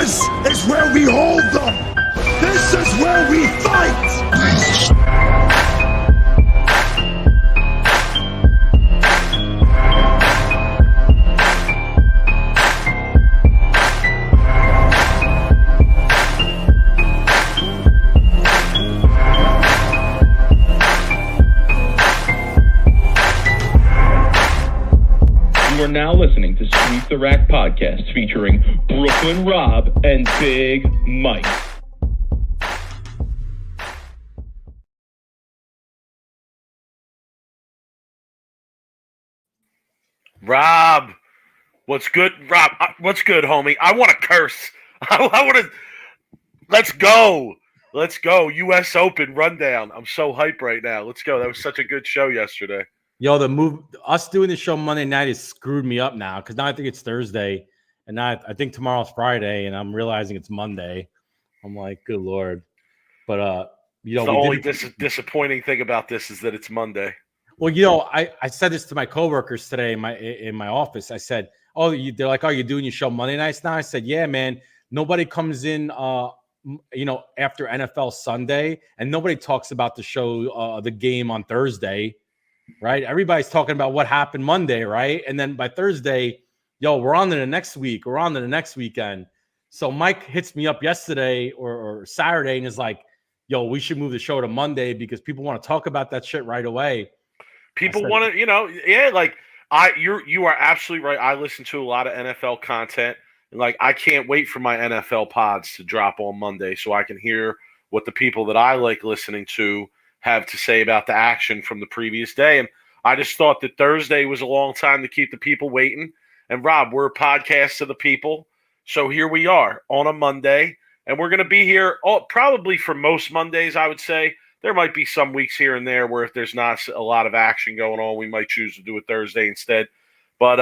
This is where we hold them. This is where we fight. You are now listening to Sweep the Rack podcast featuring Brooklyn Rob and Big Mike. Rob, what's good? Rob, what's good, homie? I want to curse. I want to. Let's go. Let's go. U.S. Open rundown. I'm so hyped right now. Let's go. That was such a good show yesterday. Yo, us doing the show Monday night has screwed me up now because now I think it's Thursday, and now I think tomorrow's Friday, and I'm realizing it's Monday. I'm like, good Lord. But, the only disappointing thing about this is that it's Monday. Well, I said this to my coworkers today in my office. I said, they're like, you doing your show Monday nights now? I said, yeah, man. Nobody comes in, after NFL Sunday, and nobody talks about the show, the game on Thursday, right? Everybody's talking about what happened Monday, right? And then by Thursday, we're on to the next week. We're on to the next weekend. So Mike hits me up yesterday or Saturday and is like, we should move the show to Monday because people want to talk about that shit right away. People want to, you are absolutely right. I listen to a lot of NFL content, and I can't wait for my NFL pods to drop on Monday so I can hear what the people that I like listening to have to say about the action from the previous day. And I just thought that Thursday was a long time to keep the people waiting. And Rob, we're a podcast to the people, so here we are on a Monday, and we're going to be here probably for most Mondays. I would say. There might be some weeks here and there where if there's not a lot of action going on, we might choose to do it Thursday instead. But,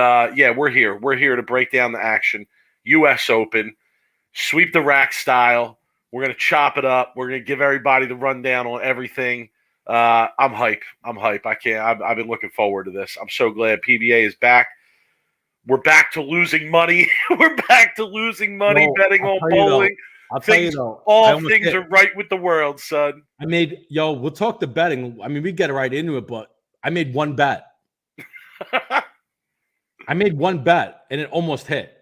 we're here. We're here to break down the action. U.S. Open, sweep the rack style. We're going to chop it up. We're going to give everybody the rundown on everything. I'm hype. I've been looking forward to this. I'm so glad PBA is back. We're back to losing money. Betting on bowling. I'll tell you though, all things are right with the world, son. We'll talk to betting. I mean, we get right into it, but I made one bet. And it almost hit.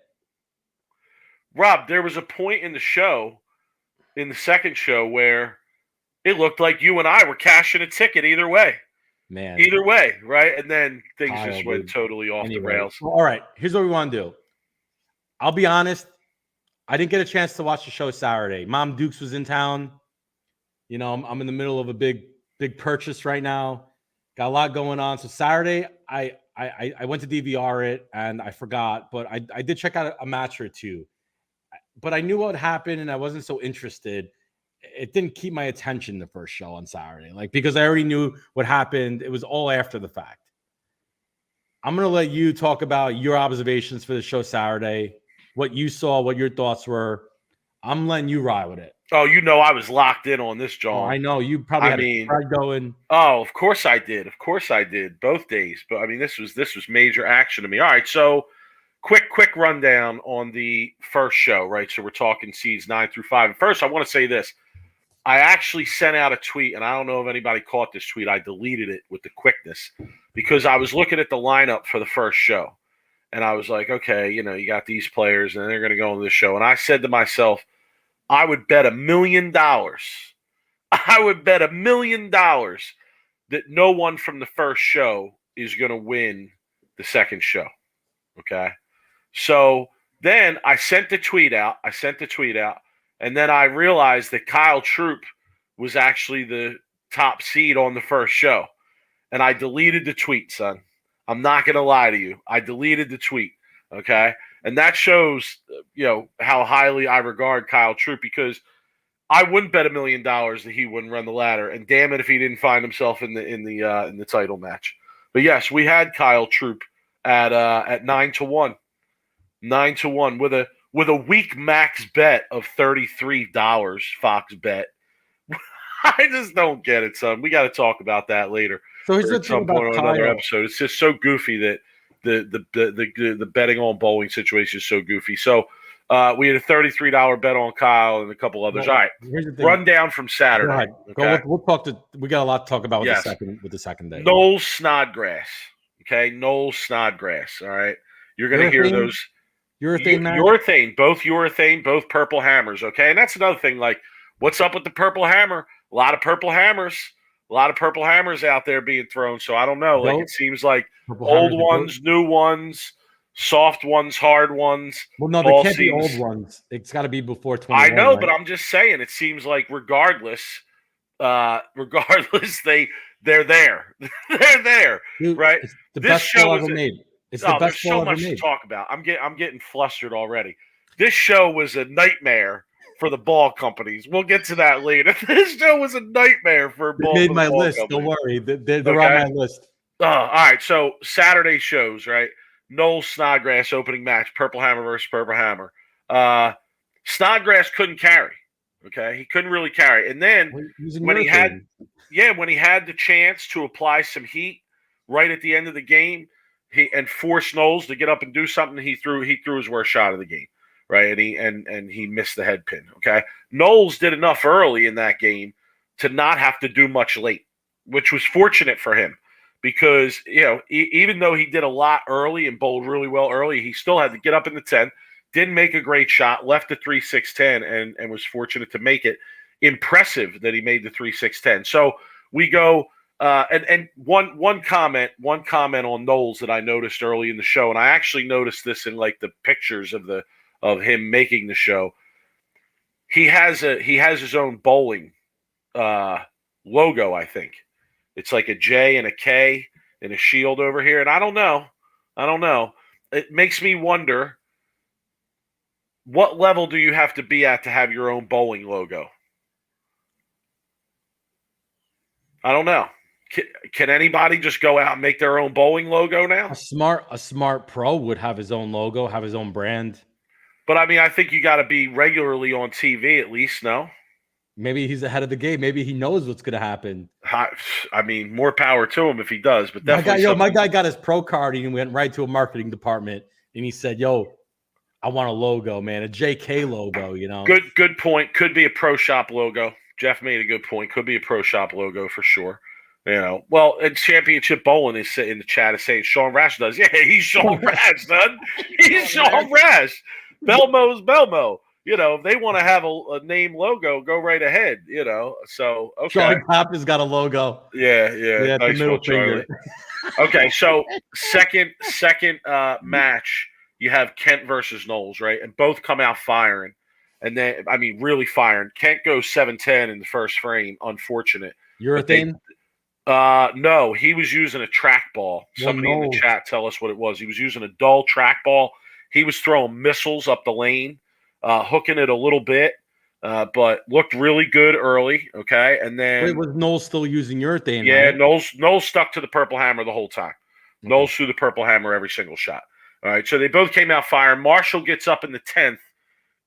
Rob, there was a point in the second show, where it looked like you and I were cashing a ticket either way. Man. Either way, right? And then things just went totally off the rails. All right, here's what we want to do. I'll be honest. I didn't get a chance to watch the show Saturday. Mom Dukes was in town. I'm in the middle of a big purchase right now. Got a lot going on. So Saturday, I went to DVR it and I forgot, but I did check out a match or two. But I knew what happened and I wasn't so interested. It didn't keep my attention the first show on Saturday, because I already knew what happened. It was all after the fact. I'm gonna let you talk about your observations for the show Saturday. What you saw, what your thoughts were. I'm letting you ride with it. Oh, I was locked in on this, John. I know. You probably had a crowd going. Oh, of course I did. Both days. But, this was major action to me. All right, so quick rundown on the first show, right? So we're talking seeds 9 through 5. First, I want to say this. I actually sent out a tweet, and I don't know if anybody caught this tweet. I deleted it with the quickness because I was looking at the lineup for the first show. And I was like, okay, you got these players, and they're going to go on this show. And I said to myself, I would bet $1 million. I would bet $1 million that no one from the first show is going to win the second show. Okay? So then I sent the tweet out. And then I realized that Kyle Troop was actually the top seed on the first show. And I deleted the tweet, son. I'm not going to lie to you. I deleted the tweet, okay? And that shows, how highly I regard Kyle Troop because I wouldn't bet $1 million that he wouldn't run the ladder, and damn it if he didn't find himself in the title match. But yes, we had Kyle Troop at 9-1, 9-1 with a weak max bet of $33. Fox bet. I just don't get it, son. We got to talk about that later. So here's the thing about Kyle. Another episode. It's just so goofy that the betting on bowling situation is so goofy. So We had a $33 bet on Kyle and a couple others. Well, All right, here's the thing. rundown from Saturday. Go ahead. Okay? We'll talk to. We got a lot to talk about with Yes. the second day. Knowles Snodgrass. Okay, Knowles Snodgrass. All right, you're going to hear those. Urethane, both urethane, both purple hammers. Okay, and that's another thing. Like, what's up with the purple hammer? A lot of purple hammers out there being thrown. So I don't know. Like, it seems like old ones, new ones, soft ones, hard ones. Well, no, they can't be old ones. It's got to be before 21. I know, right? but I'm just saying. It seems like regardless, they're there. They're there, Dude, right? It's the best show ever made. It's the best there's show so ever much made. to talk about. I'm getting flustered already. This show was a nightmare for the ball companies. We'll get to that later. This show was a nightmare for ball. They made my list. Companies. Don't worry. They're on my list. All right. So Saturday shows, right? Knowles Snodgrass opening match. Purple Hammer versus Purple Hammer. Snodgrass couldn't carry. Okay, he couldn't really carry. And then when he had the chance to apply some heat right at the end of the game, and force Knowles to get up and do something, he threw his worst shot of the game, right? And he missed the head pin. Okay, Knowles did enough early in that game to not have to do much late, which was fortunate for him because even though he did a lot early and bowled really well early, he still had to get up in the 10th. Didn't make a great shot, left the 3-6-10, and was fortunate to make it. Impressive that he made the 3-6-10. So we go, and one comment on Knowles that I noticed early in the show, and I actually noticed this in like the pictures of him making the show. He has his own bowling logo. I think it's like a J and a K and a shield over here, and I don't know. It makes me wonder. What level do you have to be at to have your own bowling logo? I don't know. Can anybody just go out and make their own bowling logo now? A smart pro would have his own logo, have his own brand. But I mean, I think you got to be regularly on TV at least, no? Maybe he's ahead of the game. Maybe he knows what's going to happen. I mean, more power to him if he does. But definitely, my guy got his pro card and went right to a marketing department and he said, "Yo, I want a logo, man, a JK logo, Good point. Could be a pro shop logo. Jeff made a good point. Could be a pro shop logo for sure. Well, and Championship Bowling is in the chat is saying Sean Rash does. Yeah, he's Sean Rash, son. He's Sean Rash. Belmo's Belmo. If they want to have a name logo, go right ahead. So okay. Charlie Papa's got a logo. Yeah. Nice the middle finger. Okay, so second match. You have Kent versus Knowles, right? And both come out firing. And then, really firing. Kent goes 7-10 in the first frame. Unfortunate. Urethane? No, he was using a trackball. Somebody in the chat tell us what it was. He was using a dull trackball. He was throwing missiles up the lane, hooking it a little bit, but looked really good early, okay? And then... Wait, was Knowles still using urethane? Yeah, right? Knowles stuck to the purple hammer the whole time. Okay. Knowles threw the purple hammer every single shot. All right, so they both came out firing. Marshall gets up in the 10th,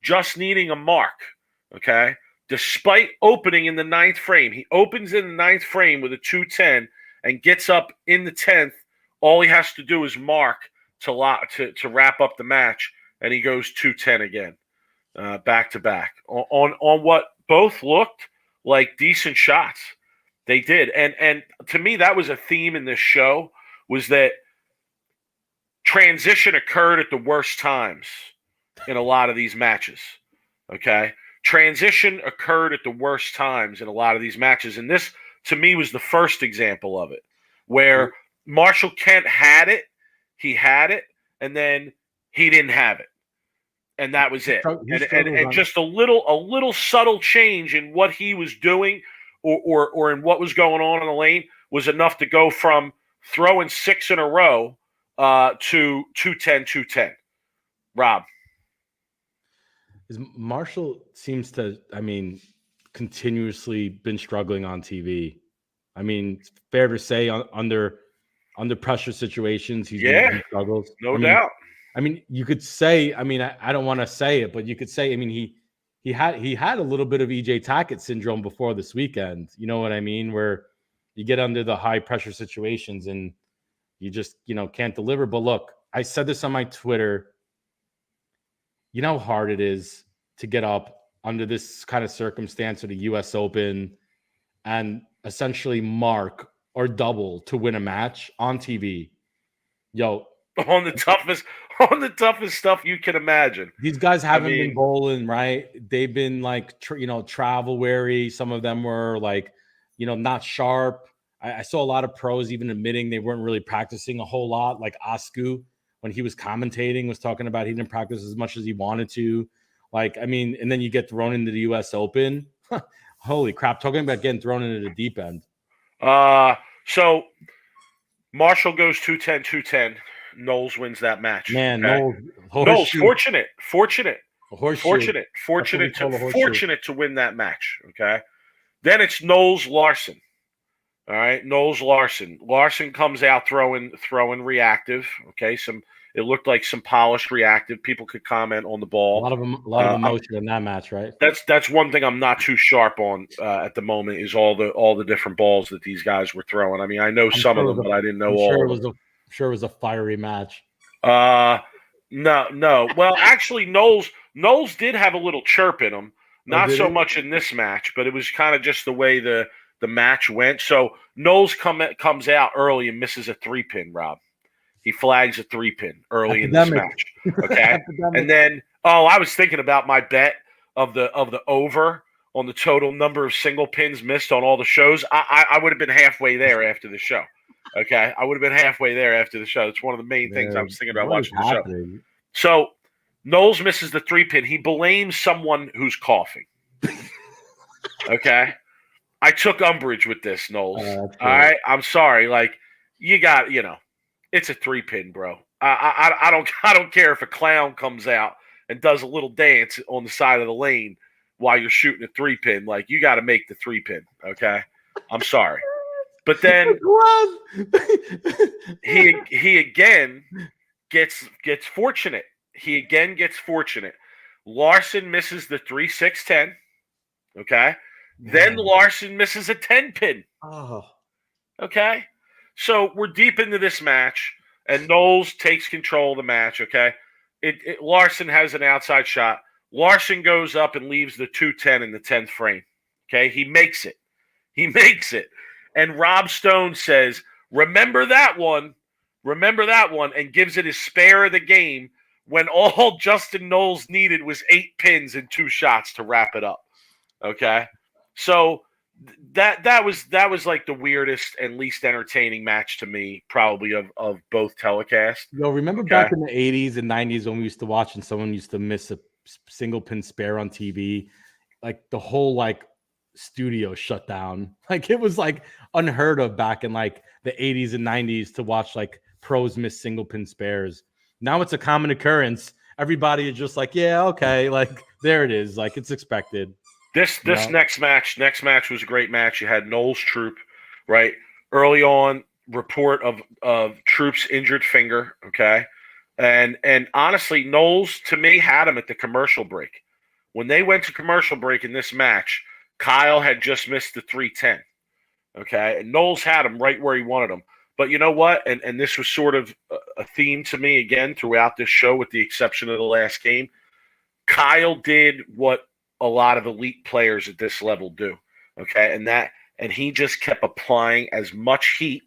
just needing a mark, okay? Despite opening in the 9th frame. He opens in the 9th frame with a 2-10 and gets up in the 10th. All he has to do is mark to wrap up the match, and he goes 2-10 again, back to back. On what both looked like decent shots. They did. And to me, that was a theme in this show, was that transition occurred at the worst times in a lot of these matches, okay? Transition occurred at the worst times in a lot of these matches, and this, to me, was the first example of it, where Marshall Kent had it, and then he didn't have it, and that was it. And just a little subtle change in what he was doing or in what was going on in the lane was enough to go from throwing 6 in a row to 2-10. Rob. Marshall seems to, continuously been struggling on TV. It's fair to say under pressure situations, he struggles. No doubt. You could say, I don't want to say it, but you could say, he had a little bit of EJ Tacket syndrome before this weekend. You know what I mean? Where you get under the high pressure situations and you just, can't deliver. But look, I said this on my Twitter. you know how hard it is to get up under this kind of circumstance of the US Open and essentially mark or double to win a match on TV. Yo, on the toughest stuff you can imagine. these guys haven't been bowling, right? They've been like, travel weary. Some of them were like, not sharp. I saw a lot of pros even admitting they weren't really practicing a whole lot. Like Asku, when he was commentating, was talking about he didn't practice as much as he wanted to. Like, I mean, and then you get thrown into the US Open. Holy crap. Talking about getting thrown into the deep end. So Marshall goes 210. Knowles wins that match. Man, okay? Knowles fortunate to win that match. Okay. Then it's Knowles Larson. All right, Knowles Larson. Larson comes out throwing reactive. Okay, it looked like some polished reactive. People could comment on the ball. A lot of emotion in that match, right? That's one thing I'm not too sharp on at the moment is all the different balls that these guys were throwing. I mean, I know some of them, but I didn't know all of them. I'm sure it was a fiery match. No. Well, actually, Knowles did have a little chirp in him. Not so much in this match, but it was kind of just the way the match went. So Knowles comes out early and misses a 3-pin, Rob. He flags a 3-pin early in this match. Okay. And then, I was thinking about my bet of the over on the total number of single pins missed on all the shows. I would have been halfway there after the show. Okay. I would have been halfway there after the show. It's one of the main things I was thinking about watching the show. So Knowles misses the 3-pin. He blames someone who's coughing. Okay. I took umbrage with this, Knowles. All right, I'm sorry. Like you got, it's a 3-pin, bro. I don't care if a clown comes out and does a little dance on the side of the lane while you're shooting a 3-pin. Like you got to make the 3-pin. Okay, I'm sorry, but then he again gets fortunate. He again gets fortunate. Larson misses the 3-6-10. Okay. Then Larson misses a 10-pin. Oh. Okay. So we're deep into this match, and Knowles takes control of the match, okay? Larson has an outside shot. Larson goes up and leaves the 2-10 in the 10th frame. Okay? He makes it. And Rob Stone says, remember that one, and gives it his spare of the game when all Justin Knowles needed was 8 pins and 2 shots to wrap it up. Okay? So that was like the weirdest and least entertaining match to me, probably of both telecasts. Yo, remember back in the 80s and 90s when we used to watch and someone used to miss a single pin spare on TV? Like the whole studio shut down. Like it was like unheard of back in like the 80s and 90s to watch like pros miss single pin spares. Now it's a common occurrence. Everybody is just like, yeah, okay, like there it is. Like it's expected. This next match was a great match. You had Knowles Troop, right? Early on, report of Troop's injured finger, okay? And honestly, Knowles, to me, had him at the commercial break. When they went to commercial break in this match, Kyle had just missed the 3-10, okay? And Knowles had him right where he wanted him. But you know what? And this was sort of a theme to me, again, throughout this show, with the exception of the last game. Kyle did what a lot of elite players at this level do, okay? And he just kept applying as much heat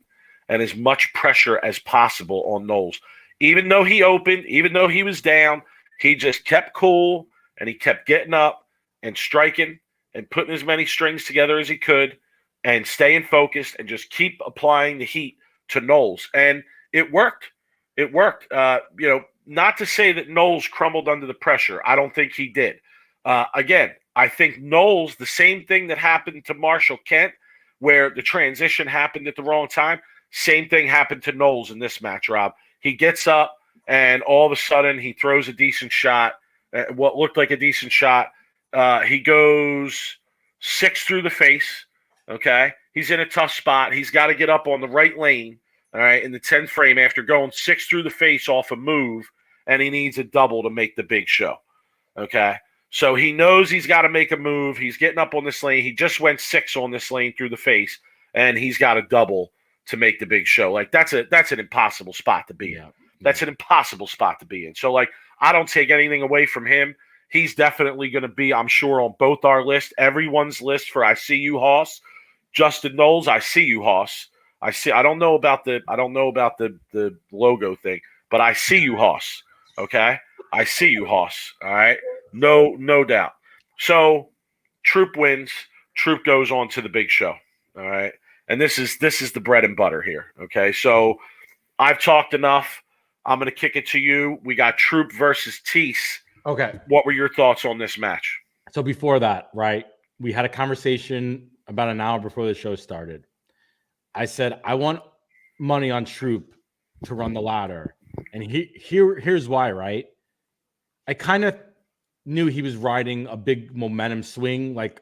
and as much pressure as possible on Knowles. Even though he opened, even though he was down, he just kept cool, and he kept getting up and striking and putting as many strings together as he could and staying focused and just keep applying the heat to Knowles. And it worked. Not to say that Knowles crumbled under the pressure. I don't think he did. Again, I think Knowles, the same thing that happened to Marshall Kent, where the transition happened at the wrong time, same thing happened to Knowles in this match, Rob. He gets up, and all of a sudden he throws a decent shot, what looked like a decent shot. He goes 6 through the face, okay? He's in a tough spot. He's got to get up on the right lane, all right, in the 10th frame after going 6 through the face off a move, and he needs a double to make the big show, okay? So he knows he's got to make a move. He's getting up on this lane. He just went 6 on this lane through the face, and he's got a double to make the big show. Like that's an impossible spot to be in. That's an impossible spot to be in. So, like, I don't take anything away from him. He's definitely going to be, I'm sure, on both our list, everyone's list for I see you, Hoss. Justin Knowles, I see you, Hoss. I don't know about the logo thing, but I see you, Hoss. Okay? I see you, Hoss. All right? No doubt. So, Troop wins. Troop goes on to the big show. All right? And this is the bread and butter here. Okay? So, I've talked enough. I'm going to kick it to you. We got Troop versus Tiece. Okay. What were your thoughts on this match? So before that, right, we had a conversation about an hour before the show started. I said, I want money on Troop to run the ladder. And here's why, right? I kind of knew he was riding a big momentum swing, like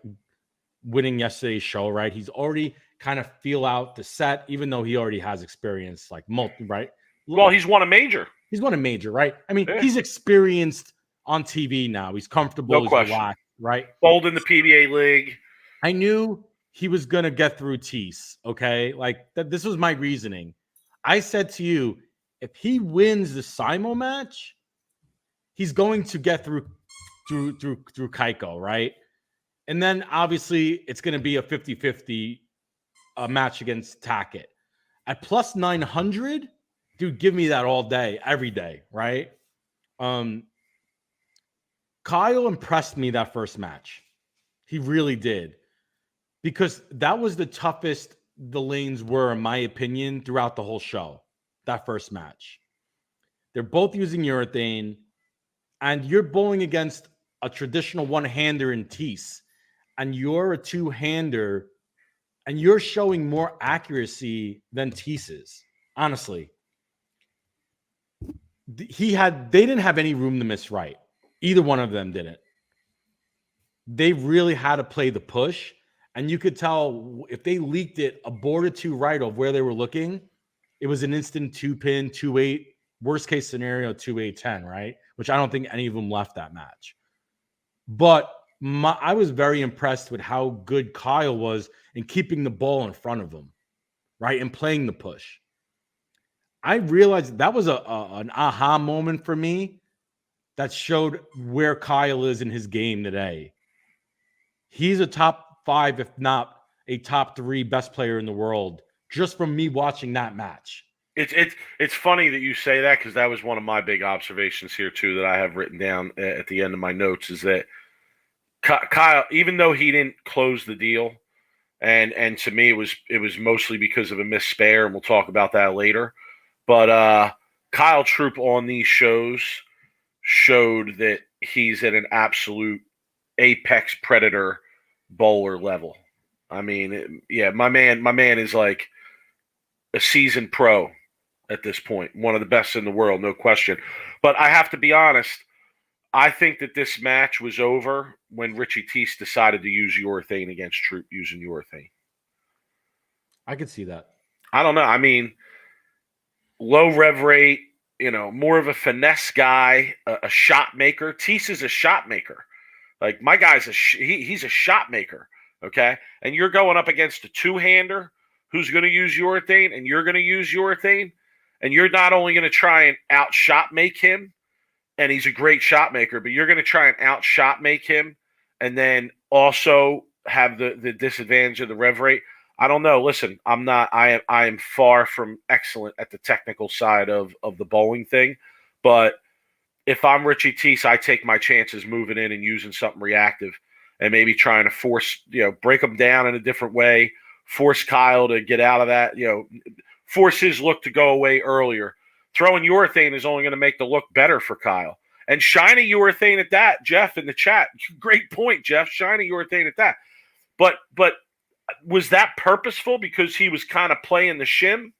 winning yesterday's show, right? He's already kind of feel out the set, even though he already has experience, like right? Well, he's won a major. He's won a major, right? I mean, Yeah. he's experienced on TV now. He's comfortable. No question. Relaxed, right? Bold in the PBA league. I knew he was going to get through Tiece, okay? Like, this was my reasoning. I said to you, if he wins the Simo match, he's going to get through Keiko, right? And then, obviously, it's going to be a 50-50 match against Tacket. At plus 900, dude, give me that all day, every day, right? Kyle impressed me that first match. He really did. Because that was the toughest the lanes were, in my opinion, throughout the whole show. That first match. They're both using urethane, and you're bowling against a traditional one-hander in Tiece, and you're a two-hander, and you're showing more accuracy than Tiece's. Honestly. They didn't have any room to miss right. Either one of them didn't. They really had to play the push. And you could tell if they leaked it a board or two right of where they were looking, it was an instant 2-pin, 2-8, worst case scenario, 2-8-10, right? Which I don't think any of them left that match. But I was very impressed with how good Kyle was in keeping the ball in front of him, right? And playing the push. I realized that was an aha moment for me that showed where Kyle is in his game today. He's a top 5, if not a top 3 best player in the world, just from me watching that match. It's funny that you say that, because that was one of my big observations here too that I have written down at the end of my notes, is that Kyle, even though he didn't close the deal, and to me it was mostly because of a missed spare, and we'll talk about that later. But Kyle Troop on these shows showed that he's at an absolute apex predator bowler level. I mean, yeah, my man is like a seasoned pro at this point, one of the best in the world, no question. But I have to be honest, I think that this match was over when Richie Tiece decided to use urethane against Troop using urethane. I could see that. I don't know. I mean, low rev rate, more of a finesse guy, a shot maker. Tiece is a shot maker. Like, my guy's he's a shot maker, okay? And you're going up against a two-hander who's going to use urethane, and you're going to use urethane, and you're not only going to try and out-shot make him, and he's a great shot maker, but you're going to try and out-shot make him and then also have the disadvantage of the rev rate. I don't know. Listen, I am far from excellent at the technical side of the bowling thing, but if I'm Richie Tiece, I take my chances moving in and using something reactive and maybe trying to force, break them down in a different way, force Kyle to get out of that, force his look to go away earlier. Throwing urethane is only going to make the look better for Kyle. And shiny urethane at that, Jeff, in the chat. Great point, Jeff. Shiny urethane at that. But was that purposeful because he was kind of playing the shim?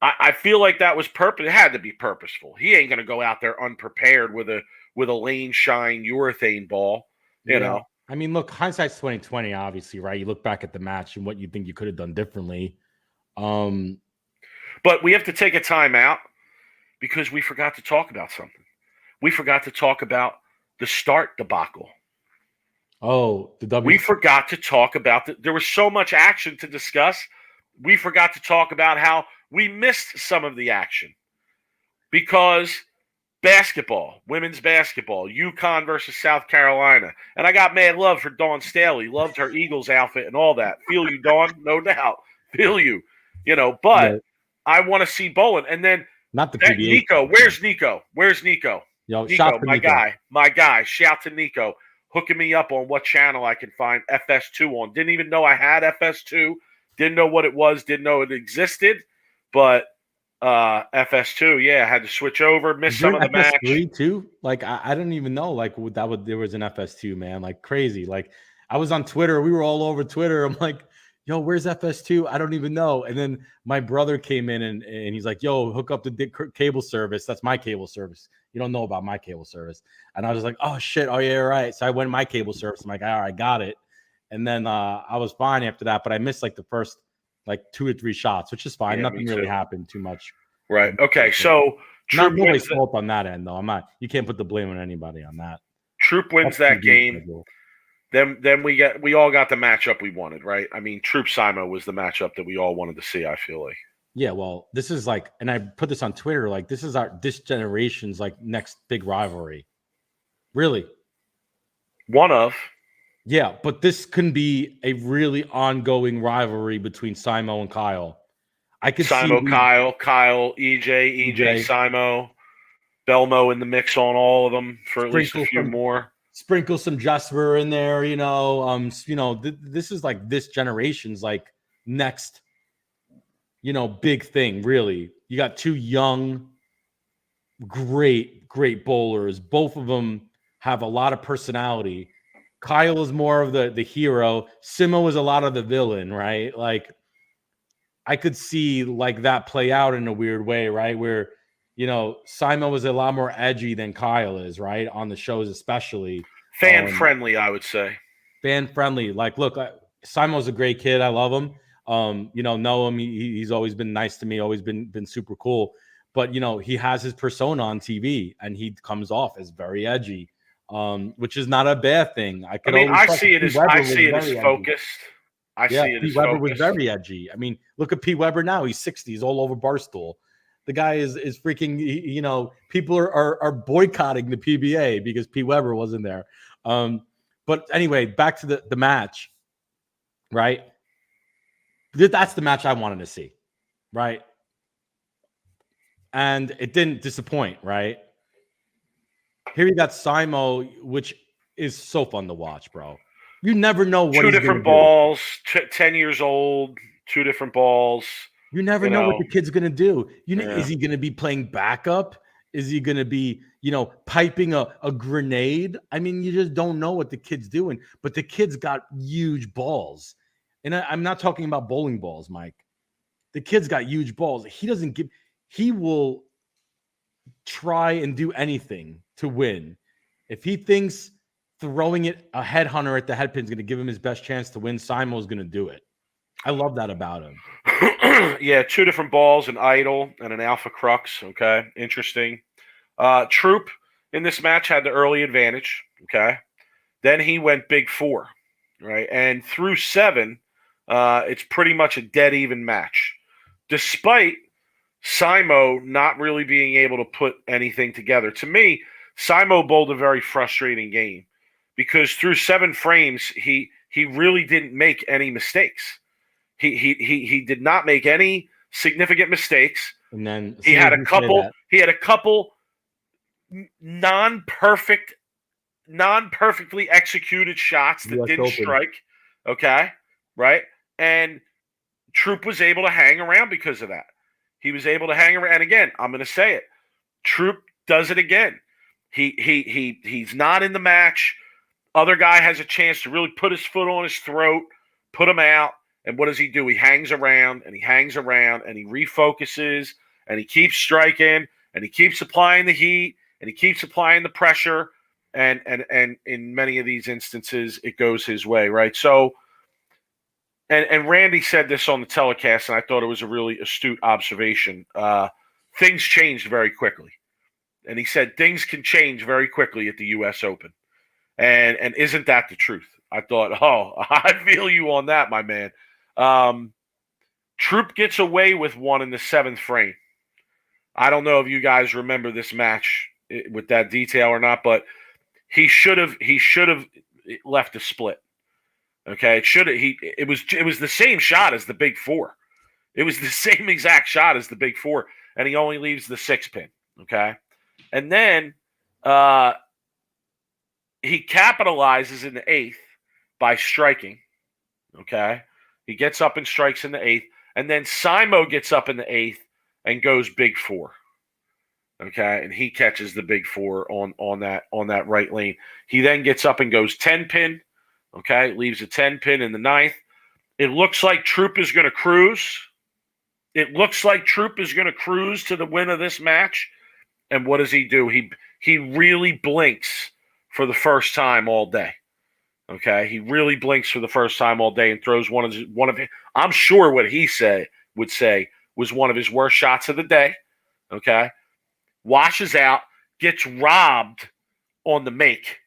I feel like that was purpose. It had to be purposeful. He ain't going to go out there unprepared with a lane shine urethane ball, you know. I mean, look, hindsight's 2020, obviously, right? You look back at the match and what you think you could have done differently. But we have to take a time out because we forgot to talk about something. We forgot to talk about the start debacle. Oh, we forgot to talk about there was so much action to discuss. We forgot to talk about how we missed some of the action. because basketball, women's basketball, UConn versus South Carolina. And I got mad love for Dawn Staley. Loved her Eagles outfit and all that. Feel you, Dawn? No doubt. Feel you. But Yeah. I want to see bowling. And then Not the PBA. Nico. Where's Nico? Where's Nico? Yo, Nico, shout to my Nico. guy. My guy. Shout to Nico. Hooking me up on what channel I can find FS2 on. Didn't even know I had FS2. Didn't know what it was. Didn't know it existed. But FS2, yeah, I had to switch over. Missed some of the match. FS3 too? Like I don't even know. Like there was an FS2, man. Like crazy. Like I was on Twitter. We were all over Twitter. I'm like, yo, where's FS2? I don't even know. And then my brother came in and he's like, yo, hook up the cable service. That's my cable service. You don't know about my cable service. And I was like, oh shit. Oh yeah, right. So I went my cable service. I'm like, all right, got it. And then I was fine after that, but I missed like the first like 2 or 3 shots, which is fine. Yeah, Nothing really happened too much. Right. Okay. So Not nobody's fault on that end, though. I'm not. You can't put the blame on anybody on that. Troop wins that game. Then we all got the matchup we wanted, right? I mean, Troop Simo was the matchup that we all wanted to see. I feel like. Yeah. Well, this is like, and I put this on Twitter. Like, this is this generation's like next big rivalry. Really. One of. Yeah, but this can be a really ongoing rivalry between Simo and Kyle. I could Simo, see Kyle, EJ, Simo, Belmo in the mix on all of them for at least a few more. Sprinkle some Jasper in there, this is like this generation's like next, big thing, really. You got 2 young, great bowlers. Both of them have a lot of personality. Kyle is more of the hero. Simo is a lot of the villain, right? Like, I could see like that play out in a weird way, right? Where, Simo is a lot more edgy than Kyle is, right? On the shows, especially. Fan friendly, I would say. Fan friendly. Like, look, Simo's a great kid. I love him. Know him. He's always been nice to me, always been super cool. But, he has his persona on TV and he comes off as very edgy, which is not a bad thing. I see it as focused. P. Weber was very edgy. I mean, look at P. Weber now. He's 60. He's all over Barstool. The guy is freaking, people are boycotting the PBA because P. Weber wasn't there. But anyway, back to the match, right? That's the match I wanted to see, right? And it didn't disappoint, right? Here you got Simo, which is so fun to watch, bro. You never know what 2 different balls, 10 years old, 2 different balls. You never know what the kid's going to do. Is he going to be playing backup? Is he going to be, piping a grenade? I mean, you just don't know what the kid's doing. But the kid's got huge balls. And I'm not talking about bowling balls, Mike. The kid's got huge balls. He will try and do anything to win. If he thinks throwing it a headhunter at the headpin is going to give him his best chance to win, Simo's going to do it. I love that about him. Yeah, 2 different balls, an idol and an alpha crux. Okay, interesting. Troop in this match had the early advantage. Okay, then he went big 4, right? And through 7, it's pretty much a dead even match, despite Simo not really being able to put anything together. To me, Simo bowled a very frustrating game because through 7 frames, he really didn't make any mistakes. He did not make any significant mistakes. And then he had a couple non-perfectly executed shots that didn't strike. Okay, right? And Troop was able to hang around because of that. He was able to hang around. And again, I'm going to say it. Troop does it again. He's not in the match. Other guy has a chance to really put his foot on his throat, put him out. And what does he do? He hangs around and he hangs around and he refocuses and he keeps striking and he keeps applying the heat and he keeps applying the pressure. And in many of these instances, it goes his way, right? So, and Randy said this on the telecast, and I thought it was a really astute observation. Things changed very quickly. And he said things can change very quickly at the U.S. Open. And isn't that the truth? I thought, I feel you on that, my man. Troop gets away with one in the 7th frame. I don't know if you guys remember this match with that detail or not, but he should have left a split. Okay, it was the same shot as the Big Four. It was the same exact shot as the Big Four, and he only leaves the 6-pin. Okay, and then he capitalizes in the 8th by striking. Okay, he gets up and strikes in the 8th, and then Simo gets up in the 8th and goes Big Four. Okay, and he catches the Big Four on that right lane. He then gets up and goes 10-pin. Okay, leaves a 10-pin in the 9th. It looks like Troop is going to cruise. It looks like Troop is going to cruise to the win of this match. And what does he do? He really blinks for the first time all day. Okay, he really blinks for the first time all day and throws one of his, I'm sure what he would say was one of his worst shots of the day. Okay, washes out, gets robbed on the make.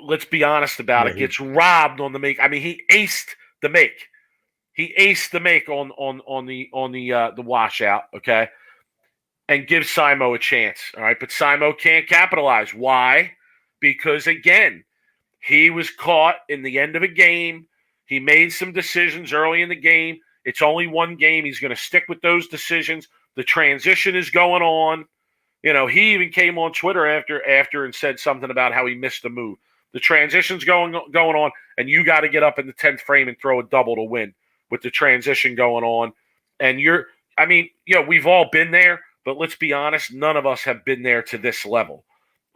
Let's be honest about it. Gets robbed on the make. I mean, he aced the make. He aced the make on the washout. Okay, and gives Simo a chance. All right, but Simo can't capitalize. Why? Because again, he was caught in the end of a game. He made some decisions early in the game. It's only one game. He's going to stick with those decisions. The transition is going on. You know, he even came on Twitter after and said something about how he missed the move. The transition's going on, and you got to get up in the 10th frame and throw a double to win with the transition going on. And we've all been there, but let's be honest, none of us have been there to this level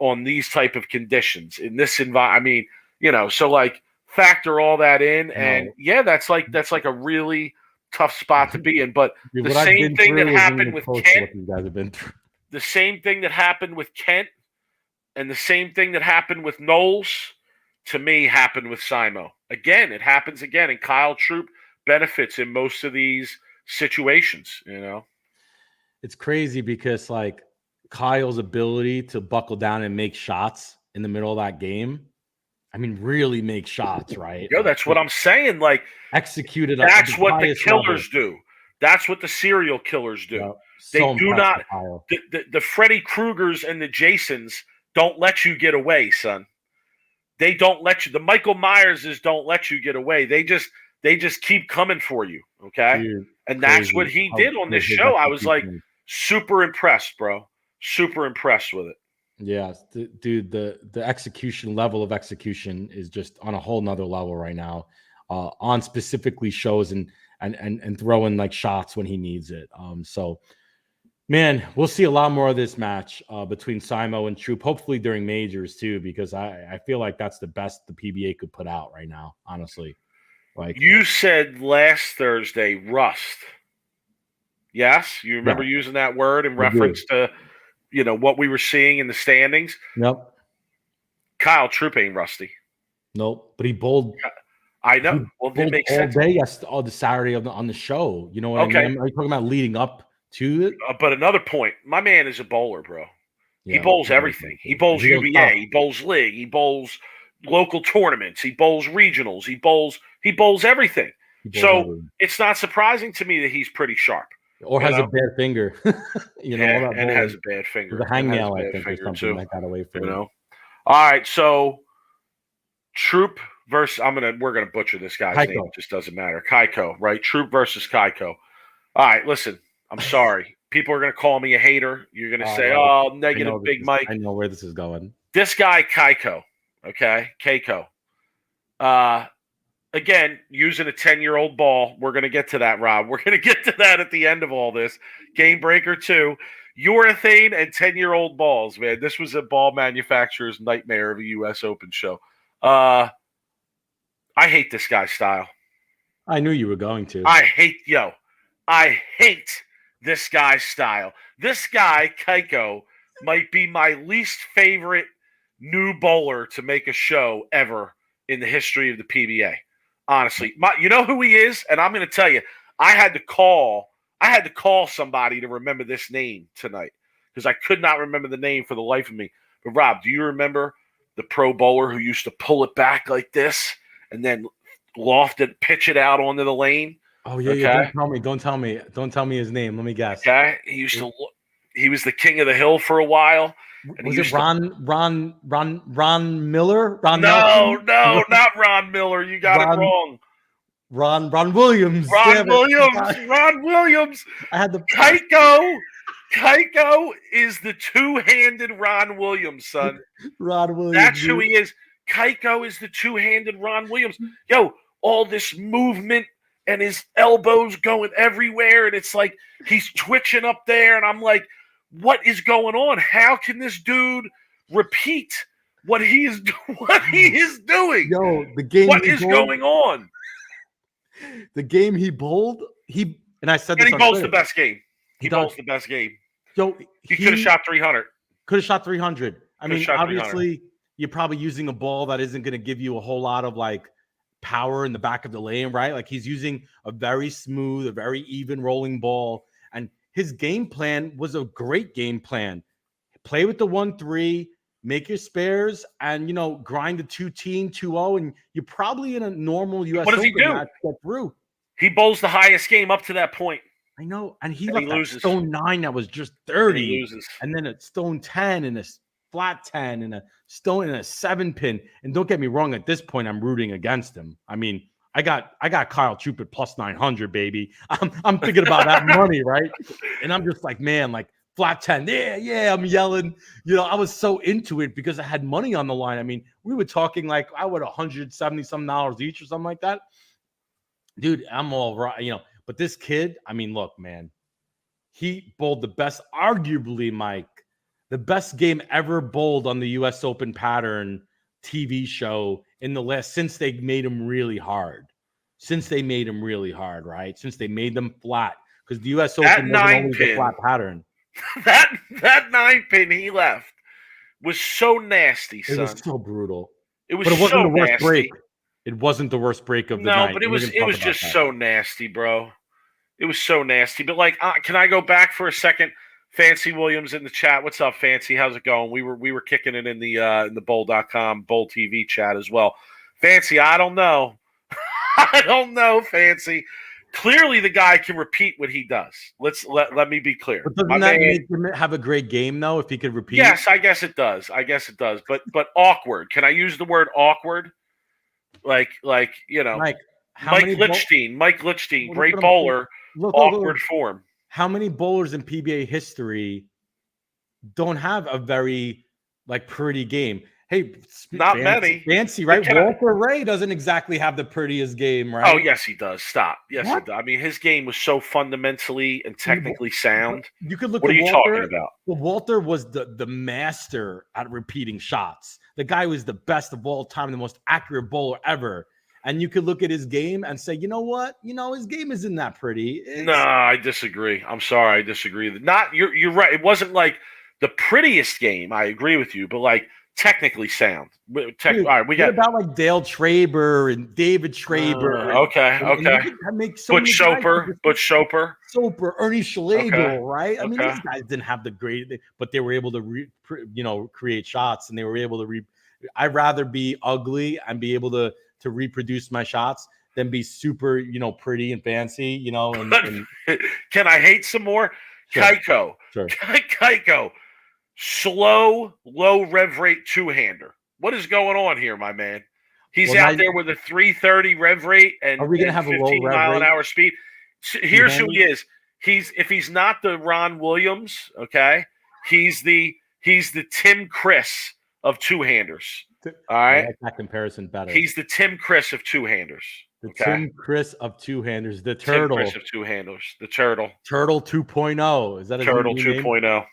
on these type of conditions in this environment. So like factor all that in, and that's like a really tough spot to be in. But the same thing that happened with Kent. The same thing that happened with Kent and the same thing that happened with Knowles, to me, happened with Simo. Again, it happens again, and Kyle Troop benefits in most of these situations, It's crazy because, like, Kyle's ability to buckle down and make shots in the middle of that game, I mean, really make shots, right? That's what I'm saying. Like, executed. That's what the killers do. That's what the serial killers do. Yep. They do not. The Freddy Kruegers and the Jasons don't let you get away, son. They don't let you. The Michael Myerses don't let you get away. They just keep coming for you. Okay, dude, and that's what he did on this show. I was like super impressed, bro. Super impressed with it. Yeah, dude. The execution level of execution is just on a whole nother level right now. On specifically shows and throwing like shots when he needs it. So, man, we'll see a lot more of this match between Simo and Troop, hopefully during majors too, because I feel like that's the best the PBA could put out right now, honestly. Like you said last Thursday, rust. Yes, you remember using that word in reference to what we were seeing in the standings. Nope. Kyle Troop ain't rusty. Nope, but he bowled. I know. Well, it makes sense. All day, the Saturday on the show. You know what I mean? Are you talking about leading up to it? But another point, my man is a bowler, bro. Yeah, he bowls everything. He bowls UBA. He bowls league. He bowls local tournaments. He bowls regionals. He bowls everything. It's not surprising to me that he's pretty sharp. Or has a bad finger. And has a bad finger. The hangnail, I think, or something like that away from All right, so Troop versus we're gonna butcher this guy's name. It just doesn't matter. Keiko, right? Troop versus Keiko. All right, listen. I'm sorry. People are gonna call me a hater. You're gonna say, "Oh, negative Big Mike." I know where this is going. This guy Keiko, okay, Keiko. Again, using a 10-year-old ball. We're gonna get to that, Rob. We're gonna get to that at the end of all this. Game Breaker 2. Urethane and 10-year-old balls, man. This was a ball manufacturer's nightmare of a U.S. Open show. I hate this guy's style. I knew you were going to. I hate this guy's style. This guy, Keiko, might be my least favorite new bowler to make a show ever in the history of the PBA. Honestly, you know who he is? And I'm going to tell you, I had to call somebody to remember this name tonight because I could not remember the name for the life of me. But Rob, do you remember the pro bowler who used to pull it back like this and then loft it, pitch it out onto the lane? Oh yeah, yeah. Don't tell me his name. Let me guess. Okay, he was the king of the hill for a while. And Was it Ron Miller? Ron No, Nelson? no, not Ron Miller. You got it wrong. Ron Williams. Ron Williams. I had the Keiko is the two-handed Ron Williams, son. Ron Williams. That's who he is. Keiko is the two-handed Ron Williams. Yo, all this movement and his elbows going everywhere, and it's like he's twitching up there, and I'm like, what is going on? How can this dude repeat what he is doing? Yo, the game. What is going on? The game he bowled, and I said this. And he bowls the best game. He bowls the best game. Yo, he could have shot 300. Could have shot 300. I mean, obviously, you're probably using a ball that isn't going to give you a whole lot of like power in the back of the lane, right? Like he's using a very smooth, a very even rolling ball, and his game plan was a great game plan. Play with the 1-3, make your spares, and grind the 2-team, 2-0, and you're probably in a normal US Open match get through. He bowls the highest game up to that point. I know, and he left that stone 9 that was just 30, he loses. And then a stone 10 and a flat 10 and a stone and a 7-pin. And don't get me wrong, at this point, I'm rooting against him. I mean, I got Kyle Troup at plus 900, baby. I'm thinking about that money, right? And I'm just like, man, like flat 10, yeah. I'm yelling. I was so into it because I had money on the line. I mean, we were talking like I would $170 each or something like that. Dude, I'm all right, But this kid, I mean, look, man, he bowled the best, arguably, Mike, the best game ever bowled on the U.S. Open pattern TV show since they made him really hard. Right? Since they made them flat. Because the U.S. Open wasn't always a flat pattern. That 9-pin he left was so nasty, son. It was so brutal. But it wasn't the worst break. It wasn't the worst break of the night. No, but it was just so nasty, bro. It was so nasty. But like, can I go back for a second? Fancy Williams in the chat. What's up, Fancy? How's it going? We were kicking it in the bowl.com Bowl TV chat as well. Fancy, I don't know. I don't know, Fancy. Clearly, the guy can repeat what he does. Let me be clear. But doesn't that make him have a great game though? If he could repeat? Yes, I guess it does. But awkward. Can I use the word awkward? Like Mike Lichstein, great bowler, awkward form. How many bowlers in PBA history don't have a very pretty game? Hey, not many. Fancy, right? Walter Ray doesn't exactly have the prettiest game, right? Oh, yes, he does. Stop. Yes, he does. I mean, his game was so fundamentally and technically sound. You could look. What are you talking about? Well, Walter was the master at repeating shots. The guy was the best of all time, the most accurate bowler ever. And you could look at his game and say, you know what? His game isn't that pretty. No, I disagree. I'm sorry, I disagree. You're right. It wasn't like the prettiest game. I agree with you, but technically sound. All right, we got about Dale Traber and David Traber. Okay. Butch Soper, Ernie Schlegel, right? I mean, these guys didn't have the great, but they were able to create shots, and they were able to. I'd rather be ugly and be able to reproduce my shots than be super, pretty and fancy, And can I hate some more? Sure. Keiko. Sure. Keiko. Slow, low rev rate two-hander. What is going on here, my man? He's out there with a 330 rev rate and, are we gonna have 15 a low rev mile rate? an hour speed. Here's who he is. If he's not the Ron Williams, okay, he's the Tim Chris of two-handers. All right, I like that comparison better. He's the Tim Chris of two-handers. Tim Chris of two-handers. The turtle. Tim Chris of two-handers. The turtle. Turtle 2.0. Is that a Turtle 2.0?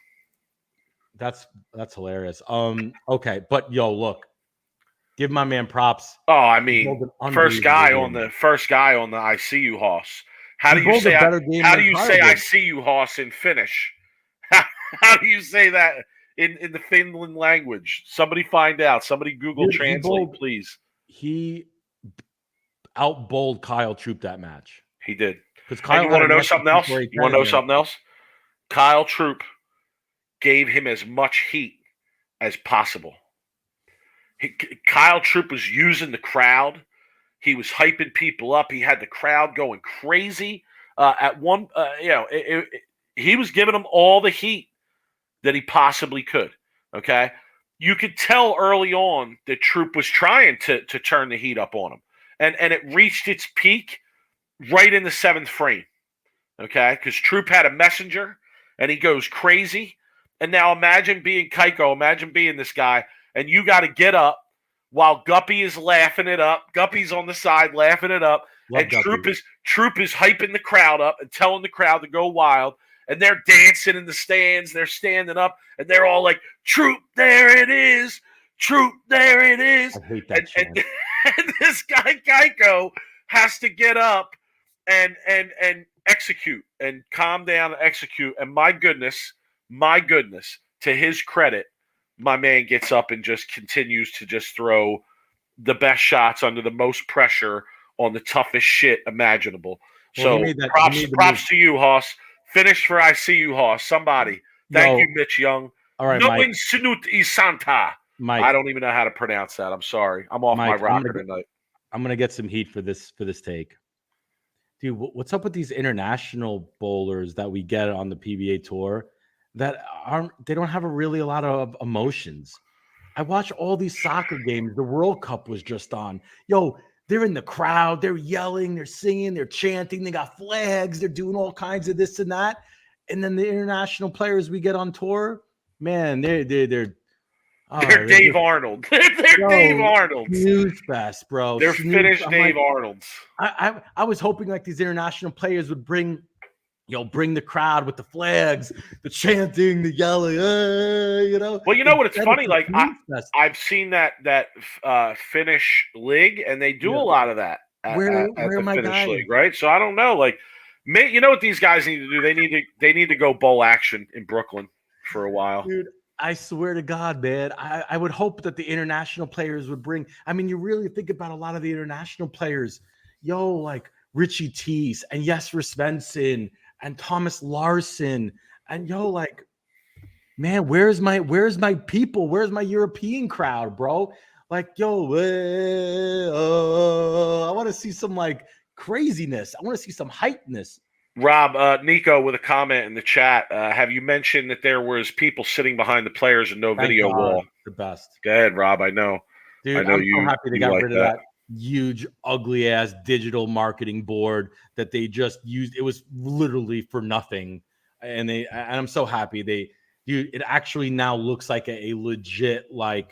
That's hilarious. Okay, but look, give my man props. Oh, I mean, first guy on the I see you, Hoss. How do you say I see you, Hoss in Finnish? How do you say that in the Finland language? Somebody find out. Somebody Google Translate, please. He out-bowled Kyle Troup that match. He did. Because Kyle, you want to know something else? Kyle Troup gave him as much heat as possible. Kyle Troup was using the crowd. He was hyping people up. He had the crowd going crazy. He was giving them all the heat. that he possibly could. Okay. You could tell early on that Troop was trying to turn the heat up on him. And it reached its peak right in the 7th frame. Okay. Because Troop had a messenger and he goes crazy. And now imagine being Keiko, imagine being this guy, and you got to get up while Guppy is laughing it up. Guppy's on the side laughing it up. Love And Guppy. Troop is hyping the crowd up and telling the crowd to go wild. And they're dancing in the stands. They're standing up. And they're all like, Troop, there it is. Troop, there it is. I hate that shit. And this guy, Keiko, has to get up and execute and calm down and execute. And my goodness, to his credit, my man gets up and just continues to just throw the best shots under the most pressure on the toughest shit imaginable. Well, So props to you, Hoss. Finish for I see you, Hoss. Somebody. Thank you, Mitch Young. All right, no Mike. insinut isanta. Mike, I don't even know how to pronounce that. I'm sorry. I'm off Mike, my rocker tonight. I'm gonna get some heat for this take. Dude, what's up with these international bowlers that we get on the PBA tour that they don't have a lot of emotions? I watch all these soccer games. The World Cup was just on. Yo, they're in the crowd. They're yelling. They're singing. They're chanting. They got flags. They're doing all kinds of this and that. And then the international players we get on tour, man, they're Dave Arnold. They're Dave Arnold. Snooze fest, bro. They're finished Dave Arnolds. I was hoping like these international players would bring the crowd with the flags, the chanting, the yelling, Well, you know what? It's funny. Like I've seen that Finnish league, and they do a lot of that at the Finnish league, right? So I don't know. Like, you know what these guys need to do? They need to go bowl action in Brooklyn for a while, dude. I swear to God, man, I would hope that the international players would bring. I mean, you really think about a lot of the international players, like Richie Tiece and Jesper Svensson and Thomas Larson, and man, where's my people? Where's my European crowd, bro? Like, I want to see some like craziness. I want to see some hypeness. Rob, Nico with a comment in the chat. Have you mentioned that there was people sitting behind the players and no video wall? The best. Go ahead, Rob. I know. Dude, I'm so happy they got rid of that huge, ugly ass digital marketing board that they just used. It was literally for nothing, and I'm so happy it actually now looks like a legit a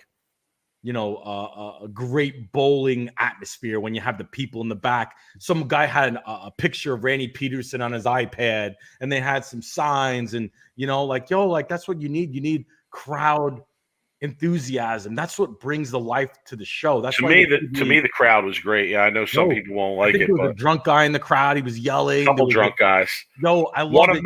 great bowling atmosphere when you have the people in the back. Some guy had a picture of Randy Peterson on his iPad, and they had some signs, and that's what you need. You need crowd enthusiasm. That's what brings the life to the show. That's to me the crowd was great. Yeah, I know some people won't like it. There was a drunk guy in the crowd. He was yelling. Couple drunk guys. I love it.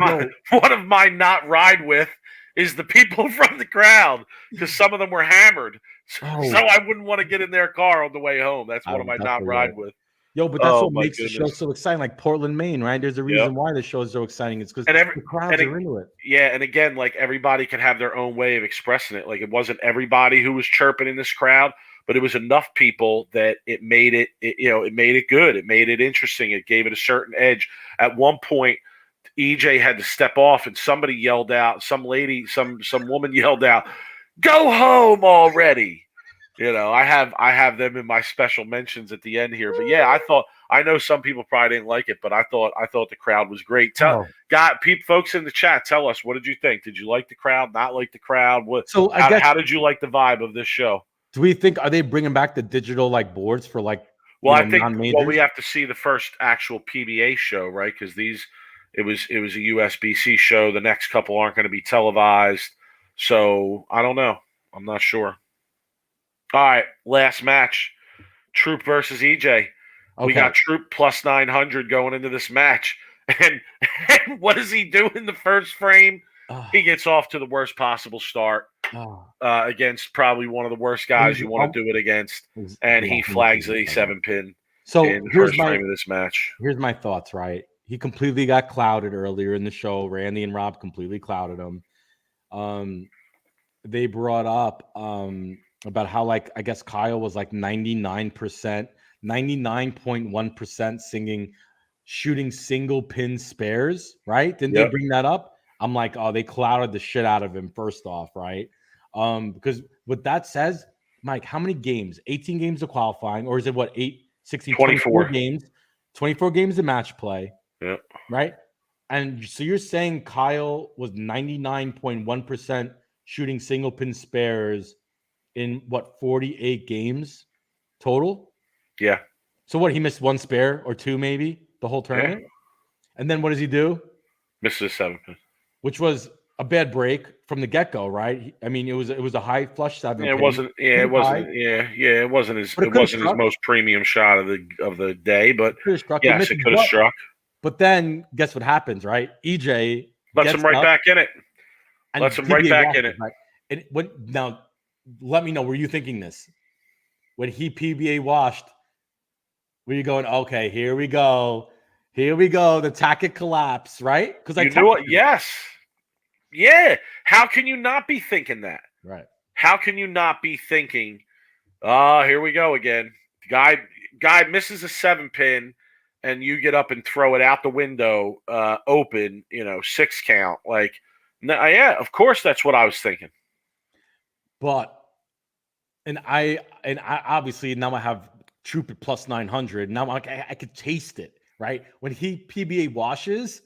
One of my not ride with is the people from the crowd, because some of them were hammered. So I wouldn't want to get in their car on the way home. That's one of my not ride with. But that's what makes the show so exciting. Like Portland, Maine, right? There's a reason why the show is so exciting. It's because the crowds are into it. Yeah, and again, like everybody can have their own way of expressing it. Like it wasn't everybody who was chirping in this crowd, but it was enough people that it made it made it good. It made it interesting. It gave it a certain edge. At one point, EJ had to step off, and somebody yelled out. Some lady, some woman yelled out, "Go home already!" I have them in my special mentions at the end here. But yeah, I know some people probably didn't like it, but I thought the crowd was great. Folks in the chat, tell us, what did you think? Did you like the crowd? Not like the crowd? How did you like the vibe of this show? Do we think, are they bringing back the digital boards for I think we have to see the first actual PBA show, right? Because it was a USBC show. The next couple aren't going to be televised, so I don't know. I'm not sure. All right, last match, Troop versus EJ. Okay. We got Troop plus 900 going into this match, and what does he do in the first frame? He gets off to the worst possible start against probably one of the worst guys you want to do it against, and he flags the 7-pin. So in the first frame of this match. Here's my thoughts. Right, he completely got clouded earlier in the show. Randy and Rob completely clouded him. They brought up about how I guess Kyle was 99.1% shooting single pin spares, right? Didn't they bring that up? I'm like, oh, they clouded the shit out of him first off, right? Because what that says, Mike, how many games? 18 games of qualifying, or is it what, 24 games, 24 games of match play, Yeah. right? And so you're saying Kyle was 99.1% shooting single pin spares in what, 48 games total? Yeah. So what, he missed one spare or two maybe the whole tournament? And then what does he do? Misses a 7 pin. Which was a bad break from the get-go, right? I mean, it was a high flush 7 Yeah, it pin. wasn't. Yeah, it wasn't. It wasn't his. But It wasn't his most premium shot of the day. But yes, it could have struck. But then guess what happens, right? EJ lets him right back in it. Lets him right back in it. Right? And now, let me know. Were you thinking this when he PBA washed? Were you going, okay, here we go, the Tacket collapse, right? Because you knew it. Yes. Yeah. How can you not be thinking that? Right. How can you not be thinking, here we go again. Guy misses a 7 pin, and you get up and throw it out the window, open, 6 count. Like, yeah, of course that's what I was thinking. But, and I obviously now I have Troop at plus 900. Now I could taste it, right? When he PBA washes,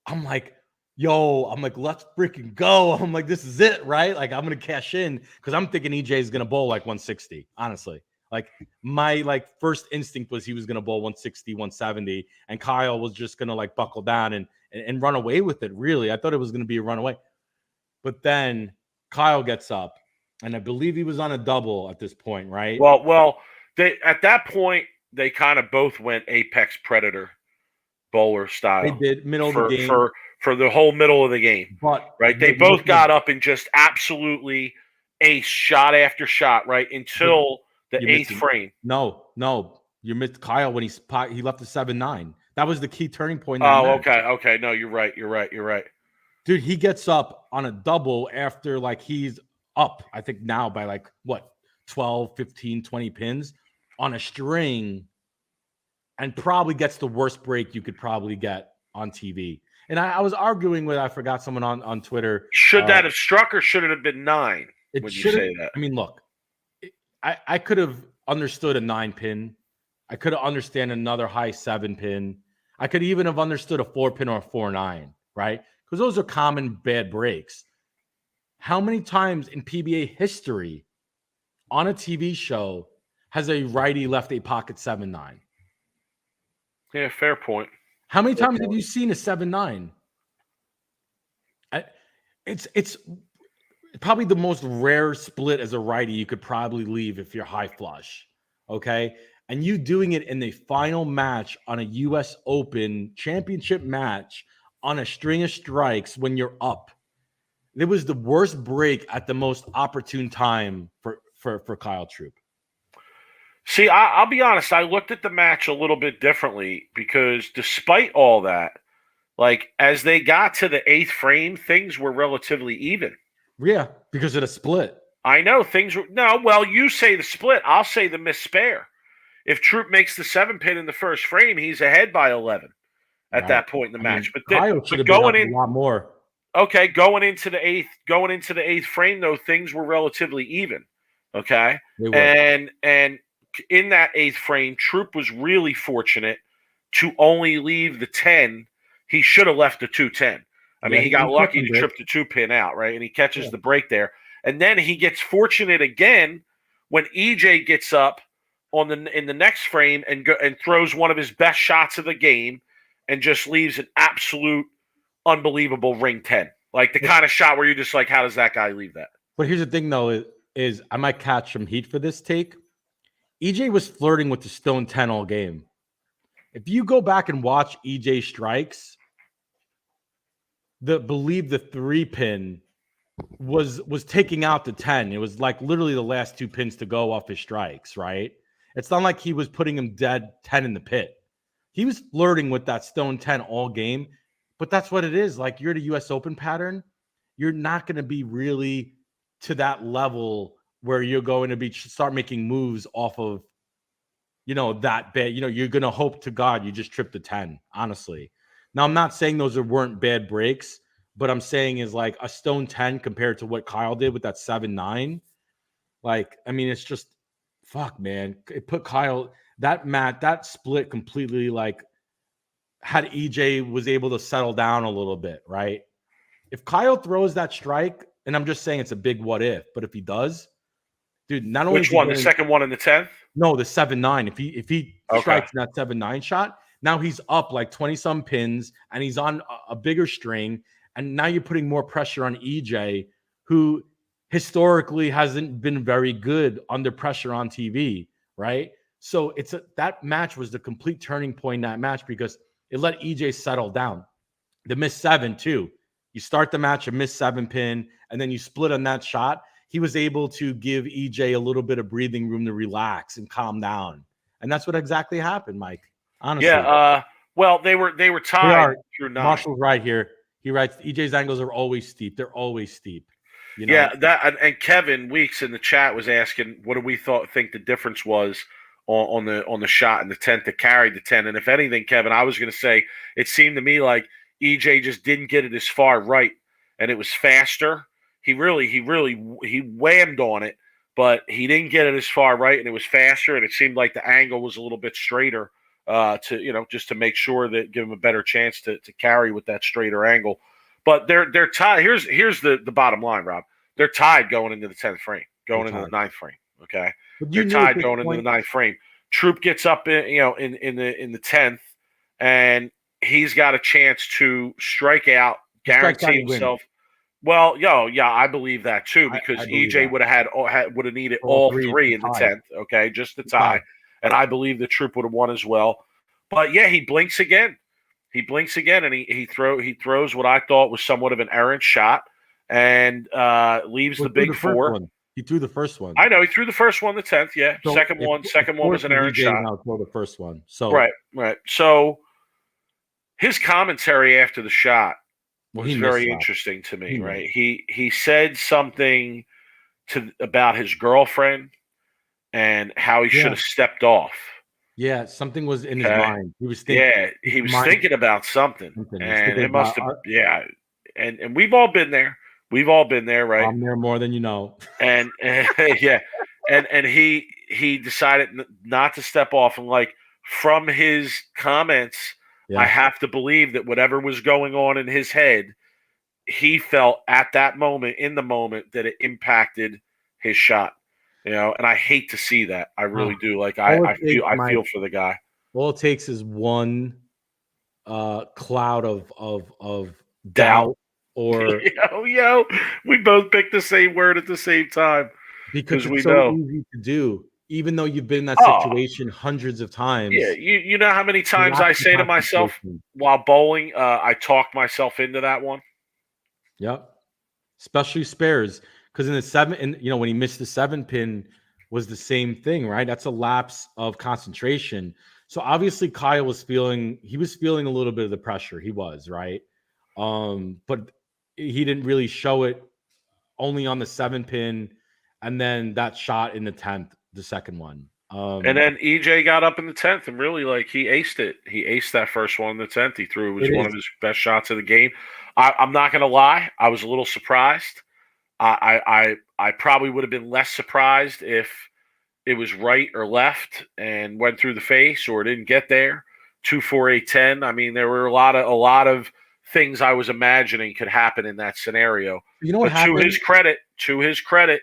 I'm like, let's freaking go. I'm like, this is it, right? Like, I'm going to cash in because I'm thinking EJ is going to bowl like 160, honestly. Like, my first instinct was he was going to bowl 160, 170, and Kyle was just going to buckle down and run away with it, really. I thought it was going to be a runaway. But then Kyle gets up, and I believe he was on a double at this point, right? Well, at that point, they kind of both went apex predator bowler style. They did middle of the game. For the whole middle of the game. But right? They both got up and just absolutely ace shot after shot, right? Until the 8th frame. No. You missed Kyle when he left the 7-9. That was the key turning point. Okay. No, you're right. Dude, he gets up on a double after he's up, I think now by 12, 15, 20 pins on a string, and probably gets the worst break you could probably get on TV. And I was arguing with, I forgot someone on Twitter. Should that have struck or should it have been 9? When you say that? I mean, look, I could have understood a 9 pin. I could have understood another high 7 pin. I could even have understood a 4 pin or a 4-9, right? Because those are common bad breaks. How many times in PBA history on a TV show has a righty left a pocket 7-9? Yeah, fair point. How many times have you seen a 7-9? It's probably the most rare split as a righty you could probably leave if you're high flush, okay? And you doing it in the final match on a U.S. Open championship match on a string of strikes when you're up. It was the worst break at the most opportune time for Kyle Troop. See, I'll be honest. I looked at the match a little bit differently because despite all that, as they got to the 8th frame, things were relatively even. Yeah, because of the split. I know things were – no, well, you say the split. I'll say the missed spare. If Troop makes the 7 pin in the first frame, he's ahead by 11 at that point in the match. But Kyle should have going in a lot more. Okay, going into the eighth frame, though, things were relatively even. Okay, and in that 8th frame, Troop was really fortunate to only leave the 10. He should have left the 210. I mean, he got lucky to trip the 2 pin out, right? And he catches the break there. And then he gets fortunate again when EJ gets up in the next frame and throws one of his best shots of the game and just leaves an absolute unbelievable ring 10. The kind of shot where you're just like, how does that guy leave that? But here's the thing, though, is I might catch some heat for this take. EJ was flirting with the stone 10 all game. If you go back and watch EJ strikes, the 3 pin was taking out the 10. It was literally the last 2 pins to go off his strikes, right? It's not like he was putting him dead 10 in the pit. He was flirting with that stone 10 all game, but that's what it is. You're at a U.S. Open pattern. You're not going to be really to that level where you're going to start making moves off of, that bad. You're going to hope to God you just trip the 10, honestly. Now, I'm not saying those weren't bad breaks, But I'm saying is like a stone 10 compared to what Kyle did with that 7-9. Like, I mean, it's just fuck, man. It put Kyle that split completely like had EJ was able to settle down a little bit, right? If Kyle throws that strike, and I'm just saying it's a big what if, but if he does, dude, not only is Which he one? The getting second one in the 10th? no the 7-9. If he Okay. strikes that 7-9 shot, now he's up like 20 some pins and he's on a bigger string, and now you're putting more pressure on EJ, who historically hasn't been very good under pressure on TV, right? So that match was the complete turning point in that match because it let EJ settle down. The missed 7 too. You start the match, a missed 7 pin, and then you split on that shot. He was able to give EJ a little bit of breathing room to relax and calm down. And that's what exactly happened, Mike. Honestly. Yeah. Well, they were tied through 9. Marshall's right here. He writes EJ's angles are always steep. They're always steep. You know? Yeah, and Kevin Weeks in the chat was asking, what do we think the difference was on the shot in the 10th that carried the 10? And if anything, Kevin, I was going to say it seemed to me like EJ just didn't get it as far right, and it was faster. He whammed on it, but he didn't get it as far right, and it was faster, and it seemed like the angle was a little bit straighter just to make sure that give him a better chance to carry with that straighter angle. But they're tied. Here's the bottom line, Rob. They're tied going into the 10th frame, going into the 9th frame. Okay, they're tied going into the 9th frame. Troop gets up in the 10th, and he's got a chance to strike out, guarantee himself. Well, I believe that too, because EJ would have needed all three in the 10th. Okay, just the tie, and I believe the Troop would have won as well. But yeah, he blinks again. And he throws what I thought was somewhat of an errant shot, and leaves the big 4. He threw the first one. I know he threw the first one, the 10th. Yeah, so second one was an errant shot. Now throw the first one. So right. So his commentary after the shot was very interesting to me. Right, he said something about his girlfriend and how he should have stepped off. Yeah, something was in his mind. He was thinking. Yeah, he was thinking about something, and it must have. Yeah, and we've all been there. We've all been there, right? I'm there more than you know. And yeah, and he decided not to step off, and like from his comments, I have to believe that whatever was going on in his head, he felt at that moment, in the moment, that it impacted his shot. And I hate to see that. I really do. Like I feel for the guy. All it takes is one cloud of doubt or we both picked the same word at the same time because it's so easy to do, even though you've been in that situation hundreds of times. Yeah, you know how many times I say to myself while bowling, I talk myself into that one. Yep, especially spares. Because in the 7, and when he missed the 7 pin was the same thing, right? That's a lapse of concentration. So obviously Kyle was feeling a little bit of the pressure. He was, right? But he didn't really show it only on the 7 pin, and then that shot in the 10th, the second one. And then EJ got up in the 10th and really he aced it. He aced that first one in the 10th. He threw. It was one of his best shots of the game. I'm not going to lie. I was a little surprised. I probably would have been less surprised if it was right or left and went through the face or didn't get there. 2, 4, 8, 10. I mean, there were a lot of things I was imagining could happen in that scenario. You know what happened? To his credit,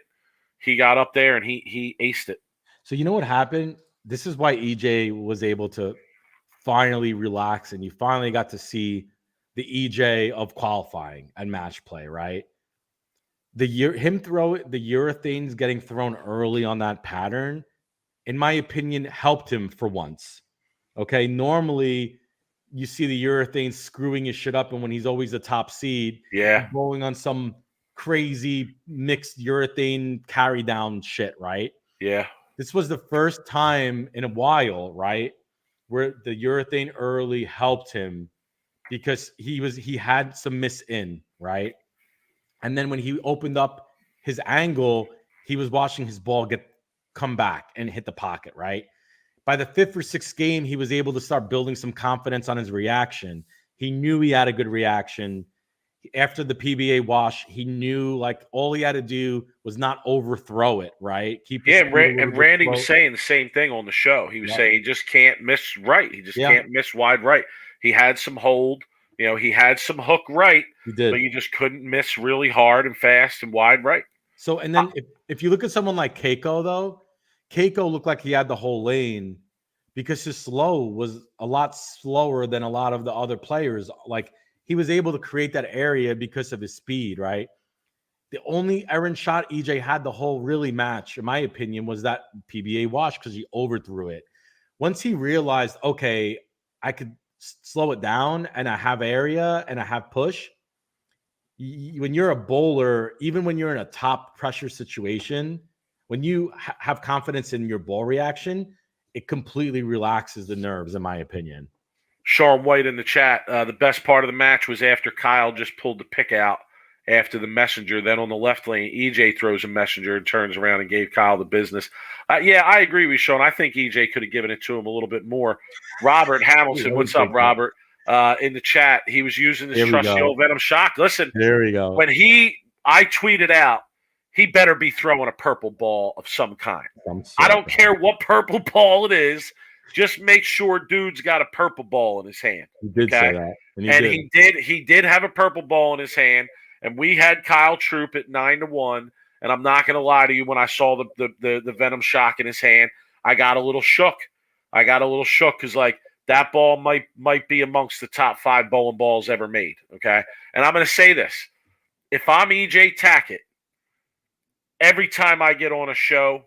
he got up there and he aced it. So you know what happened? This is why EJ was able to finally relax, and you finally got to see the EJ of qualifying and match play, right? The urethanes getting thrown early on that pattern, in my opinion, helped him for once. Okay, normally you see the urethane screwing his shit up, and when he's always the top seed, going on some crazy mixed urethane carry down shit, right? Yeah. This was the first time in a while, right, where the urethane early helped him because he had some miss in, right? And then when he opened up his angle, he was watching his ball come back and hit the pocket, right? By the 5th or 6th game, he was able to start building some confidence on his reaction. He knew he had a good reaction. after the PBA wash, he knew like all he had to do was not overthrow it, right? Keep his Yeah, speed a little and bit Randy slow. was saying the same thing on the show. He was Yep. saying he just can't miss right. He just Yeah. can't miss wide right. He had some hold, he had some hook right, He did. but you just couldn't miss really hard and fast and wide right. So, and then if you look at someone like Keiko, though, Keiko looked like he had the whole lane because his slow was a lot slower than a lot of the other players. Like he was able to create that area because of his speed, right? The only errant shot EJ had the whole really match, in my opinion, was that PBA wash because he overthrew it. Once he realized, okay, I could slow it down and I have area and I have push. When you're a bowler, even when you're in a top pressure situation, when you have confidence in your ball reaction, it completely relaxes the nerves, in my opinion. Sean White in the chat. The best part of the match was after Kyle just pulled the pick out after the messenger. Then on the left lane, EJ throws a messenger and turns around and gave Kyle the business. Yeah, I agree with Sean. I think EJ could have given it to him a little bit more. Robert Hamilton, what's up, Robert? In the chat, he was using this trusty old Venom shock. Listen, there we go. When I tweeted out, he better be throwing a purple ball of some kind. I don't care what purple ball it is. Just make sure dude's got a purple ball in his hand. He did say that. And he did have a purple ball in his hand. And we had Kyle Troop at 9-1. And I'm not going to lie to you, when I saw the Venom shock in his hand, I got a little shook. Because like that ball might be amongst the top 5 bowling balls ever made. Okay. And I'm going to say this. If I'm EJ Tacket, every time I get on a show,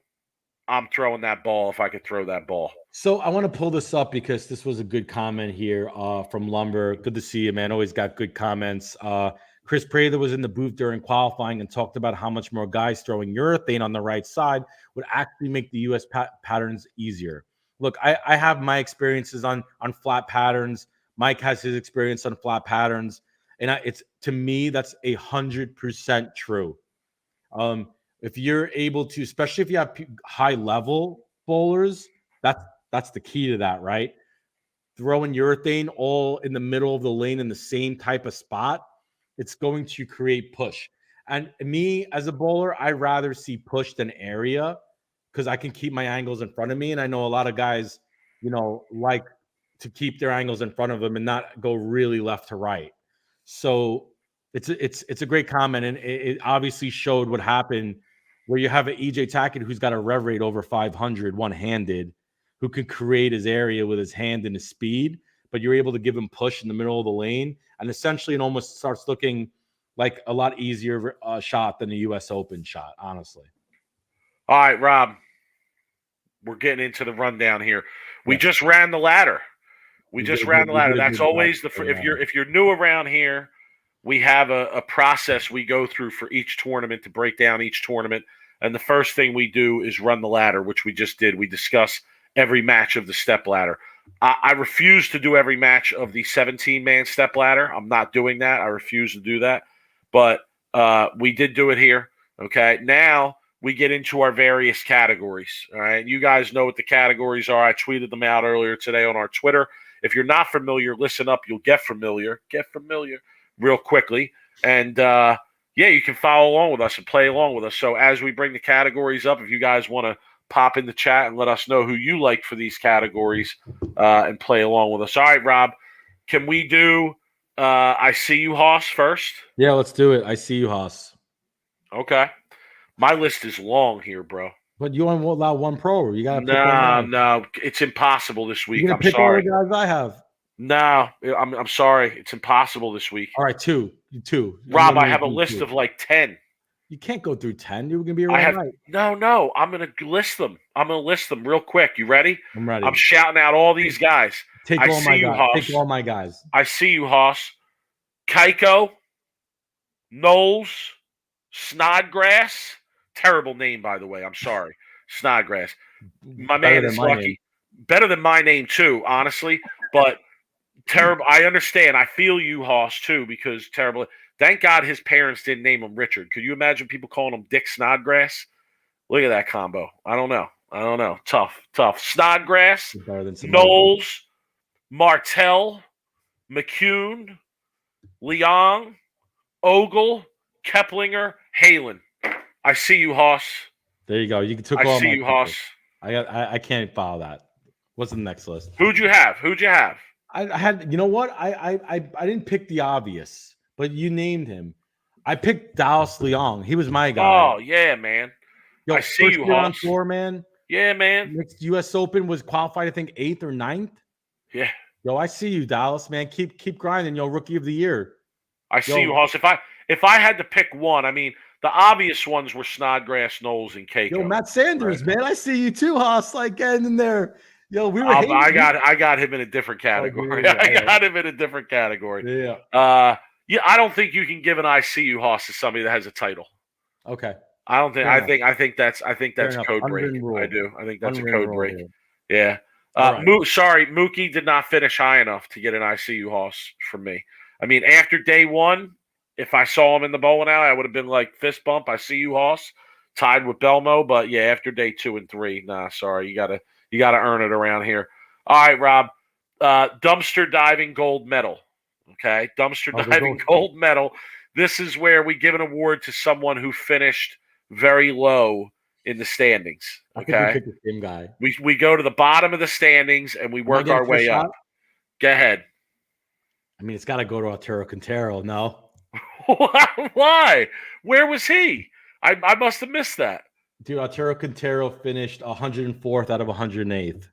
I'm throwing that ball if I could throw that ball. So I want to pull this up because this was a good comment here from Lumber. Good to see you, man. Always got good comments. Chris Prather was in the booth during qualifying and talked about how much more guys throwing urethane on the right side would actually make the U.S. patterns easier. Look, I have my experiences on flat patterns. Mike has his experience on flat patterns. And it's, to me, that's 100% true. If you're able to, especially if you have high level bowlers, that's the key to that, right? Throwing urethane all in the middle of the lane in the same type of spot, it's going to create push. And me as a bowler, I'd rather see push than area because I can keep my angles in front of me. And I know a lot of guys, like to keep their angles in front of them and not go really left to right. So it's a great comment, and it obviously showed what happened where you have an EJ Tacket who's got a rev rate over 500 one-handed, who can create his area with his hand and his speed, but you're able to give him push in the middle of the lane, and essentially it almost starts looking like a lot easier shot than the U.S. Open shot, honestly. All right, Rob, we're getting into the rundown here. We just ran the ladder. That's always if you're new around here, we have a process we go through for each tournament to break down each tournament. And the first thing we do is run the ladder, which we just did. We discuss every match of the step ladder. I refuse to do every match of the 17-man step ladder. I'm not doing that. I refuse to do that. But we did do it here. Okay. Now we get into our various categories. All right. You guys know what the categories are. I tweeted them out earlier today on our Twitter. If you're not familiar, listen up. You'll get familiar. Real quickly. And you can follow along with us and play along with us. So as we bring the categories up, if you guys want to pop in the chat and let us know who you like for these categories and play along with us. All right, Rob, can we do I See You, Hoss, first? Yeah, let's do it. I See You, Hoss. Okay. My list is long here, bro. But you only allow one pro. You got to pick one. No, it's impossible this week. I'm sorry. All the guys I have. No, I'm sorry. It's impossible this week. All right, two. Rob, I have a list of like 10. You can't go through 10. You're going to be right. No. I'm going to list them. Real quick. You ready? I'm ready. I'm shouting out all these guys. Take all my guys. I See You, Hoss. Keiko. Knowles. Snodgrass. Terrible name, by the way. I'm sorry. Snodgrass. My man is lucky. Better than my name, too, honestly. But terrible. I understand. I feel you, Hoss, too, because terrible. Thank God his parents didn't name him Richard. Could you imagine people calling him Dick Snodgrass? Look at that combo. I don't know. Tough. Snodgrass, Knowles, Martell, McCune, Leong, Ogle, Keplinger, Halen. I see you, Hoss. There you go. You took I all see my you, Hoss. I can't follow that. What's the next list? Who'd you have? I had, you know what? I didn't pick the obvious, but you named him. I picked Dallas Leong. He was my guy. Oh, yeah, man. Yo, I see first you, year on Hoss. tour, man. Yeah, man. Next U.S. Open was qualified, I think 8th or 9th. Yeah. Yo, I see you, Dallas, man. Keep grinding, yo, rookie of the year. I see you, Hoss. If I had to pick one, I mean, the obvious ones were Snodgrass, Knowles, and Keiko. Yo, Matt Sanders, right? man. I see you too, Hoss. Like getting in there. Yo, we were I got him in a different category. Oh, I got him in a different category. Yeah. Yeah, I don't think you can give an ICU Hoss to somebody that has a title. Okay. I don't think. I think that's enough. code break. Unwritten I do. I think that's a Unwritten code break. rule. Yeah. Right. Sorry, Mookie did not finish high enough to get an ICU Hoss from me. I mean, after day one, if I saw him in the bowling alley, I would have been like fist bump. I see you, Hoss, tied with Belmo. But yeah, after day 2 and 3, nah, sorry, you gotta earn it around here. All right, Rob, dumpster diving gold medal. Okay, dumpster diving gold medal. This is where we give an award to someone who finished very low in the standings. Okay, I think we picked the same guy. We go to the bottom of the standings and we work our way up. Go ahead. I mean, it's got to go to Arturo Quintero. No. Why? Where was he? I must have missed that. Dude, Arturo Quintero finished 104th out of 108th.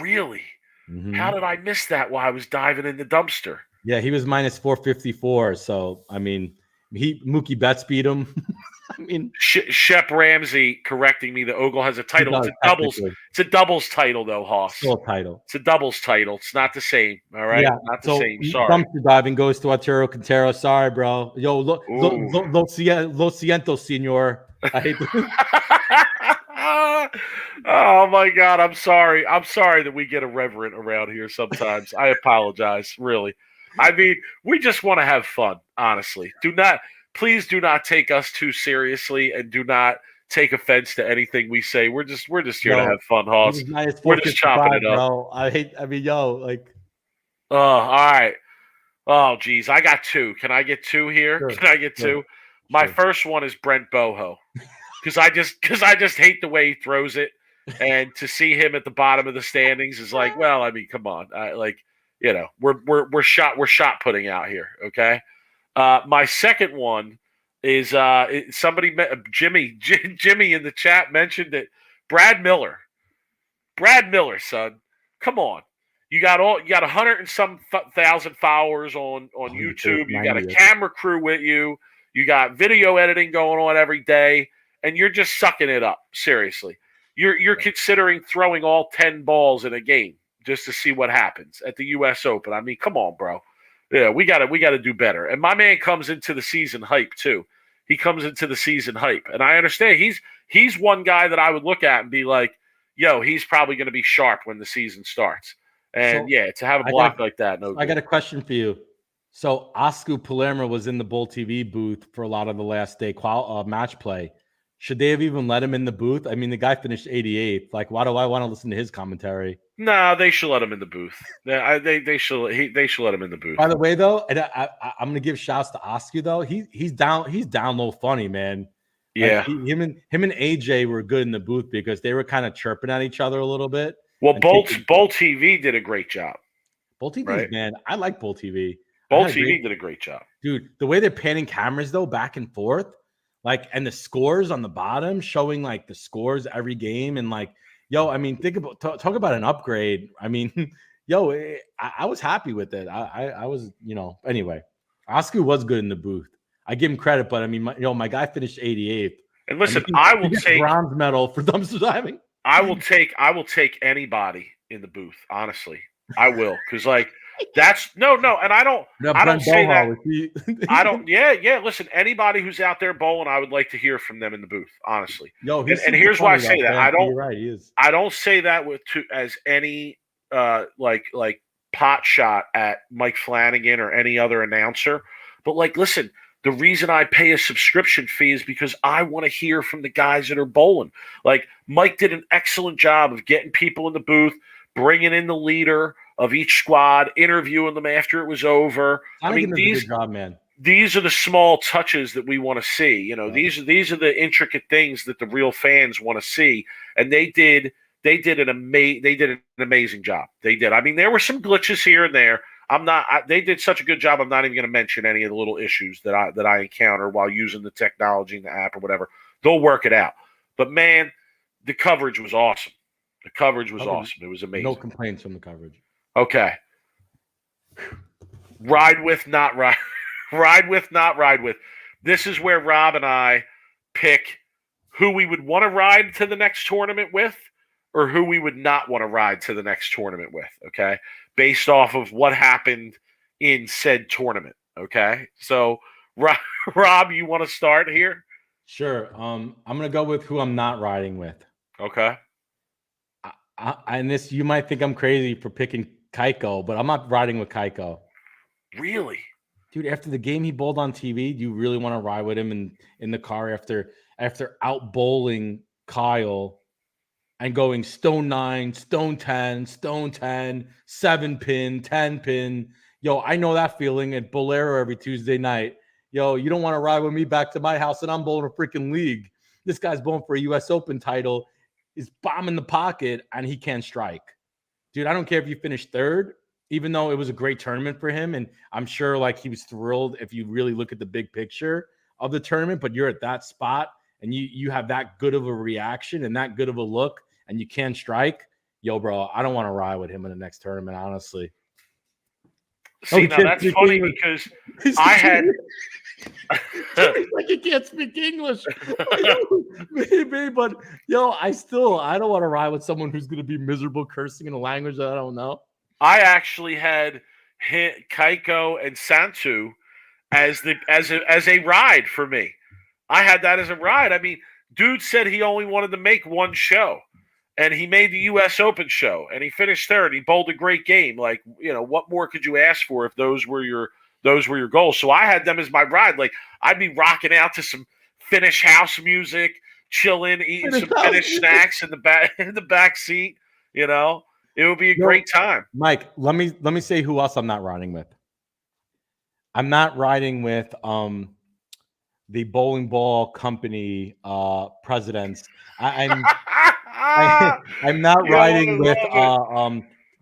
Really? Mm-hmm. How did I miss that while I was diving in the dumpster? Yeah, he was minus 454. So, I mean, Mookie Betts beat him. I mean, Shep Ramsey correcting me. The Ogle has a title. It's a doubles title, though, Hoss. Still a title. It's a doubles title. It's not the same. All right, yeah, not the same. Sorry. Dumpster diving goes to Arturo Quintero. Sorry, bro. Yo, lo siento, senor. I hate Oh my God, I'm sorry. I'm sorry that we get irreverent around here sometimes. I apologize, really. I mean, we just want to have fun, honestly. Please do not take us too seriously, and do not take offense to anything we say. We're just here to have fun, Hoss. We're just chopping it up. Bro. Oh, all right. Oh, geez, I got 2. Can I get 2 here? Sure. Can I get 2? Sure. My first one is Brent Boho, because I just hate the way he throws it, and to see him at the bottom of the standings is like, well, I mean, come on, we're shot putting out here, okay. My second one is somebody, Jimmy in the chat mentioned it. Brad Miller, son, come on. You got 100 and some thousand followers on YouTube. You got a camera crew with you. You got video editing going on every day, and you're just sucking it up. Seriously, you're considering throwing all 10 balls in a game just to see what happens at the U.S. Open. I mean, come on, bro. Yeah, we gotta do better. And my man comes into the season hype too. He comes into the season hype, and I understand he's one guy that I would look at and be like, yo, he's probably going to be sharp when the season starts. And to have a block like that, no. I got a question for you. So Oscar Palermo was in the Bull TV booth for a lot of the last day match play. Should they have even let him in the booth? I mean, the guy finished 88th. Like, why do I want to listen to his commentary? No, they should let him in the booth. They should let him in the booth. By the way, though, and I'm going to give shouts to Oscar though. He's down low funny, man. Yeah, like him and AJ were good in the booth because they were kind of chirping at each other a little bit. Well, Bull TV did a great job. Bull TV, right? Man, I like Bull TV. Bull TV did a great job, dude. The way they're panning cameras though, back and forth, like, and the scores on the bottom showing like the scores every game, and like, yo, I mean, talk about an upgrade. I mean, yo, I was happy with it. I was, anyway, Oscar was good in the booth. I give him credit, but I mean, my guy finished 88th. And listen, I will take bronze medal for dumpster diving. I will take anybody in the booth. Honestly, I will, because like that's no, and I don't say that. I don't. Yeah. Listen, anybody who's out there bowling, I would like to hear from them in the booth. Honestly, yo, and here's why I say that. You're right, he is. I don't say that as any like pot shot at Mike Flanagan or any other announcer, but like, listen. The reason I pay a subscription fee is because I want to hear from the guys that are bowling. Like, Mike did an excellent job of getting people in the booth, bringing in the leader of each squad, interviewing them after it was over. I mean, did a good job, man. these are the small touches that we want to see. You know, these are the intricate things that the real fans want to see, and they did an amazing job. They did. I mean, there were some glitches here and there. They did such a good job. I'm not even going to mention any of the little issues that I encounter while using the technology and the app or whatever. They'll work it out. But man, the coverage was awesome. The coverage was awesome. It was amazing. No complaints from the coverage. Okay. Ride with, not ride. Ride with, not ride with. This is where Rob and I pick who we would want to ride to the next tournament with or who we would not want to ride to the next tournament with, okay? Based off of what happened in said tournament, okay? So, Rob, you want to start here? Sure. I'm going to go with who I'm not riding with. Okay. And this, you might think I'm crazy for picking Keiko, but I'm not riding with Keiko. Really? Dude, after the game he bowled on TV, do you really want to ride with him in the car after out bowling Kyle and going stone 9, stone 10, stone 10, 7 pin, 10 pin? Yo, I know that feeling at Bolero every Tuesday night. Yo, you don't want to ride with me back to my house and I'm bowling a freaking league. This guy's bowling for a U.S. Open title, is bombing the pocket, and he can't strike. Dude, I don't care if you finish third, even though it was a great tournament for him. And I'm sure like he was thrilled if you really look at the big picture of the tournament, but you're at that spot and you have that good of a reaction and that good of a look and you can't strike. Yo, bro, I don't want to ride with him in the next tournament, honestly. See, now that's funny because I had like he can't speak English. Maybe, but yo, I don't want to ride with someone who's gonna be miserable cursing in a language that I don't know. I actually had Keiko and Santu as a ride for me. I had that as a ride. I mean, dude said he only wanted to make one show, and he made the U.S. Open show, and he finished third. He bowled a great game. Like, you know, what more could you ask for if those were your goals? So I had them as my ride. Like, I'd be rocking out to some Finnish house music, chilling, eating some Finnish snacks in the back seat. You know, it would be a great time. Mike, let me say who else I'm not riding with. I'm not riding with the bowling ball company presidents. I'm not riding with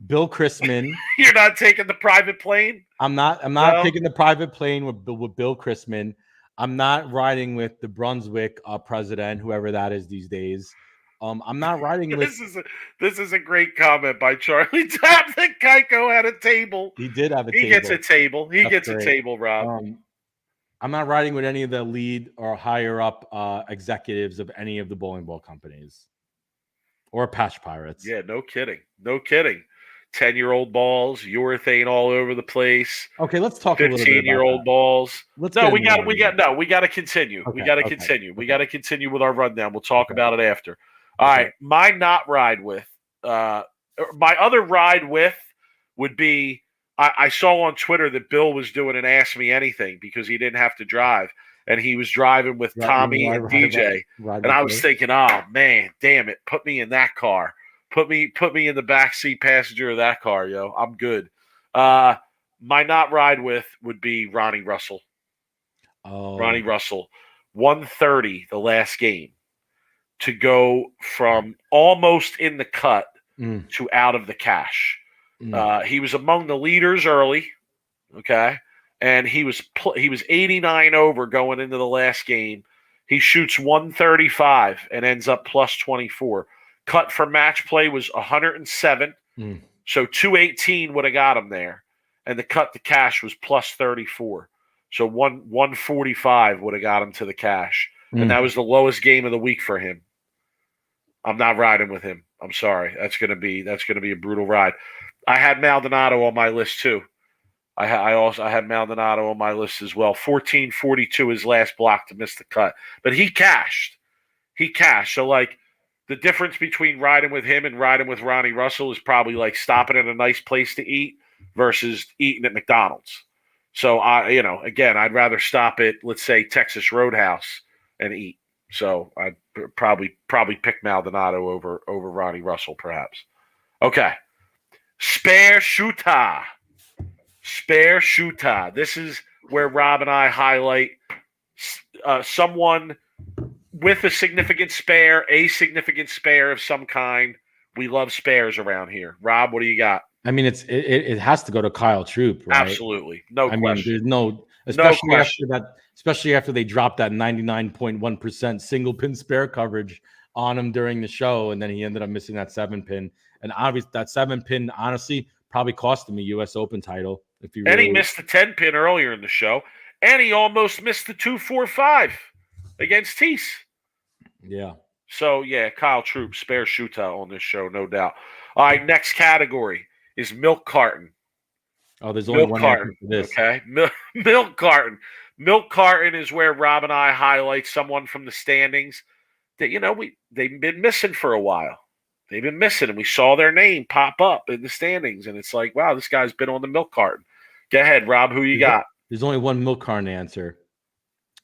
Bill Chrisman. You're not taking the private plane? I'm not taking the private plane with Bill Chrisman. I'm not riding with the Brunswick president, whoever that is these days. I'm not riding with. This is a great comment by Charlie Tapp that Keiko had a table. He did have a table. He gets a table. He That's gets great. a table, Rob. I'm not riding with any of the lead or higher up executives of any of the bowling ball companies or Patch Pirates. Yeah, no kidding. No kidding. 10-year-old balls, urethane all over the place. Okay, let's talk a little bit about 15-year-old balls. We got to continue. Okay, We got to continue. We got to continue with our rundown. We'll talk about it after. All right, my not ride with, my other ride with would be, I saw on Twitter that Bill was doing an Ask Me Anything because he didn't have to drive, and he was driving with Tommy and DJ. And I was thinking, oh man, damn it, put me in that car. Put me in the backseat passenger of that car, yo. I'm good. My not ride with would be Ronnie Russell. Oh. Ronnie Russell, 130 the last game, to go from almost in the cut to out of the cash. He was among the leaders early, okay, and he was 89 over going into the last game. He shoots 135 and ends up plus 24. Cut for match play was 107, so 218 would have got him there, and the cut to cash was plus 34, so 145 would have got him to the cash, and that was the lowest game of the week for him. I'm not riding with him. I'm sorry. That's gonna be a brutal ride. I had Maldonado on my list too. I also had Maldonado on my list as well. 1442 his last block to miss the cut, but he cashed. So like, the difference between riding with him and riding with Ronnie Russell is probably like stopping at a nice place to eat versus eating at McDonald's. So I'd rather stop at, let's say, Texas Roadhouse and eat. So I'd probably pick Maldonado over Ronnie Russell, perhaps. Okay. Spare Shuta. This is where Rob and I highlight someone with a significant spare of some kind. We love spares around here. Rob, what do you got? I mean, it has to go to Kyle Troop, right? Absolutely, no question. I mean, there's no, especially after they dropped that 99.1% single pin spare coverage on him during the show, and then he ended up missing that 7-pin. And obviously, that 7-pin, honestly, probably cost him a U.S. Open title. And he missed the 10-pin earlier in the show, and he almost missed the 2-4-5 against Tiece. Yeah. So, yeah, Kyle Troop, spare shootout on this show, no doubt. All right, next category is milk carton. Oh, there's only one carton for this. Okay, milk carton. Milk carton is where Rob and I highlight someone from the standings that, they've been missing for a while. They've been missing, and we saw their name pop up in the standings, and it's like, wow, this guy's been on the milk carton. Go ahead, Rob. Who you got? There's only one milk carton answer.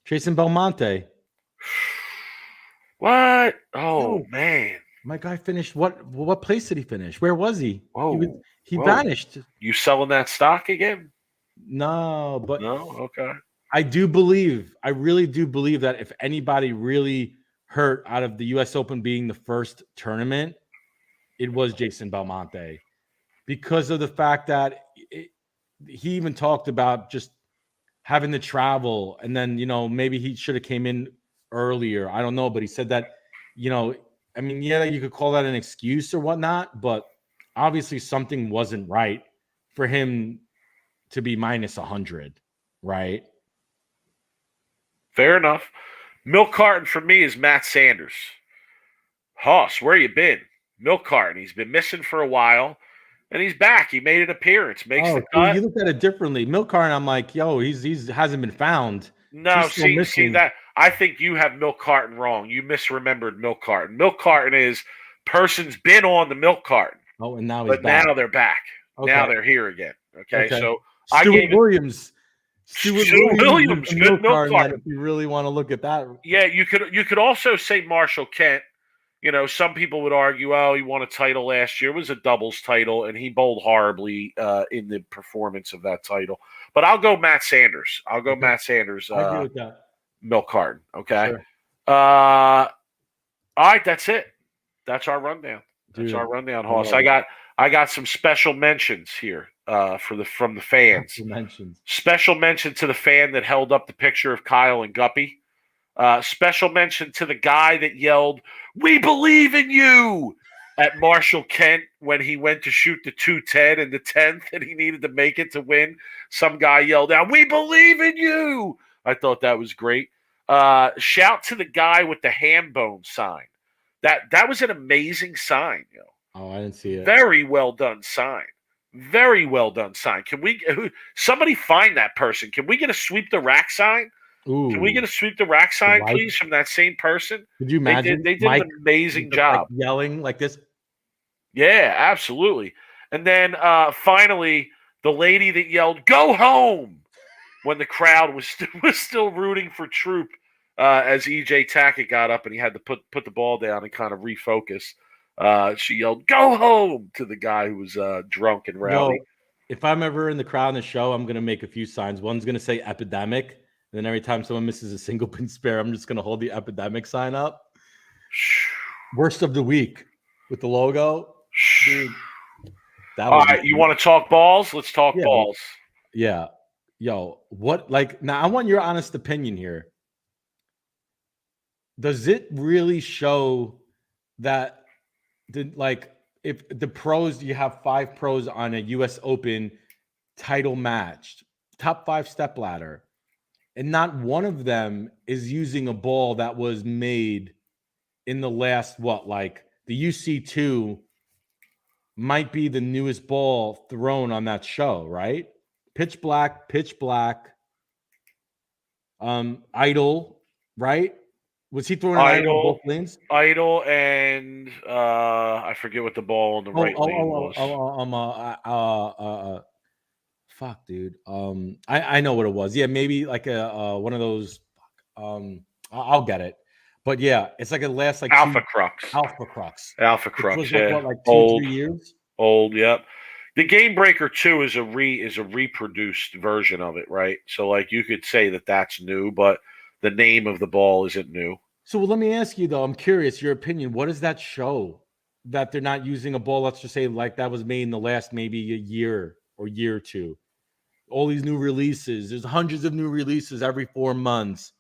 Jason Belmonte. What? Oh, man. My guy finished what place did he finish? Where was he? Whoa. He vanished. You selling that stock again? No, but no. Okay. I really do believe that if anybody really hurt out of the U.S. Open being the first tournament, it was Jason Belmonte, because of the fact that he even talked about just having to travel, and then maybe he should have came in earlier. I don't know, but he said that I mean, yeah, you could call that an excuse or whatnot, but obviously something wasn't right for him to be minus 100, right? Fair enough. Milk carton for me is Matt Sanders. Hoss, where you been? Milk carton. He's been missing for a while, and he's back. He made an appearance. Makes the cut. You look at it differently. Milk carton, I'm like, yo, he's hasn't been found. No, see that. I think you have milk carton wrong. You misremembered milk carton. Milk carton is person's been on the milk carton. Oh, and now he's back. Now they're back. Okay. Now they're here again. Okay. So Stuart Williams. Stuart Williams, good milk carton. If you really want to look at that. Yeah, you could also say Marshall Kent. Some people would argue, he won a title last year. It was a doubles title, and he bowled horribly in the performance of that title. But I'll go Matt Sanders. Matt Sanders. I agree with that. Milk carton. Okay. Sure. All right, that's it. That's our rundown. That's our rundown, Hoss. I got some special mentions here from the fans. Special mention to the fan that held up the picture of Kyle and Guppy. Special mention to the guy that yelled, "We believe in you," at Marshall Kent when he went to shoot the 210 in the 10th and he needed to make it to win. Some guy yelled out, "We believe in you." I thought that was great. Shout to the guy with the ham bone sign. That was an amazing sign, yo. Oh, I didn't see it. Very well done sign. Very well done sign. Can somebody find that person? Can we get a sweep the rack sign? Ooh. Can we get a sweep the rack sign, please, from that same person? Could you imagine? They did an amazing job. Yelling like this. Yeah, absolutely. And then finally, the lady that yelled, "Go home," when the crowd was still rooting for Troop as EJ Tacket got up and he had to put the ball down and kind of refocus. She yelled, "Go home," to the guy who was drunk and rowdy. If I'm ever in the crowd in the show, I'm going to make a few signs. One's going to say epidemic. And then every time someone misses a single pin spare, I'm just going to hold the epidemic sign up. Worst of the week with the logo. Dude, all right, you want to talk balls? Let's talk balls. Yeah. Yo, now I want your honest opinion here. Does it really show that if the pros, you have 5 pros on a US Open title match, top 5 stepladder, and not one of them is using a ball that was made in the last, the UC2 might be the newest ball thrown on that show, right? Pitch black, idle, right? Was he throwing an idle both lanes? Idle and I forget what the ball on the right lane was. Fuck, dude. I know what it was. Yeah, maybe like one of those. I'll get it. But yeah, it's like a last Alpha Crux. Alpha Crux. Which was yeah. like 2-3 years? Old, yep. The Game Breaker 2 is a reproduced version of it, right? So like you could say that that's new, but the name of the ball isn't new. So let me ask you though, I'm curious, your opinion. What does that show that they're not using a ball, let's just say like that was made in the last maybe a year or year or two? All these new releases. There's hundreds of new releases every 4 months.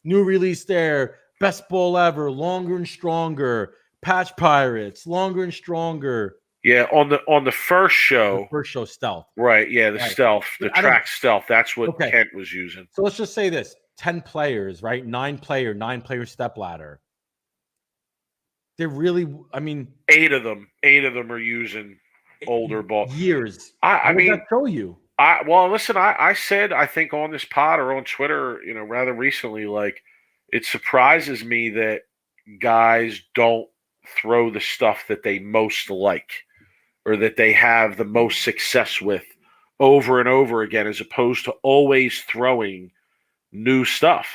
New release there, best ball ever, longer and stronger. Patch Pirates, longer and stronger. Yeah, on the first show. The first show, Stealth. Right, yeah, the Right. stealth, the track stealth. That's what Kent was using. So let's just say this: 10 players, right? 9-player stepladder. They're really, I mean, 8 of them are using older balls. Years. I mean, what does that show you? Well, listen, I said, I think on this pod or on Twitter, rather recently, like, it surprises me that guys don't throw the stuff that they most like or that they have the most success with over and over again, as opposed to always throwing new stuff.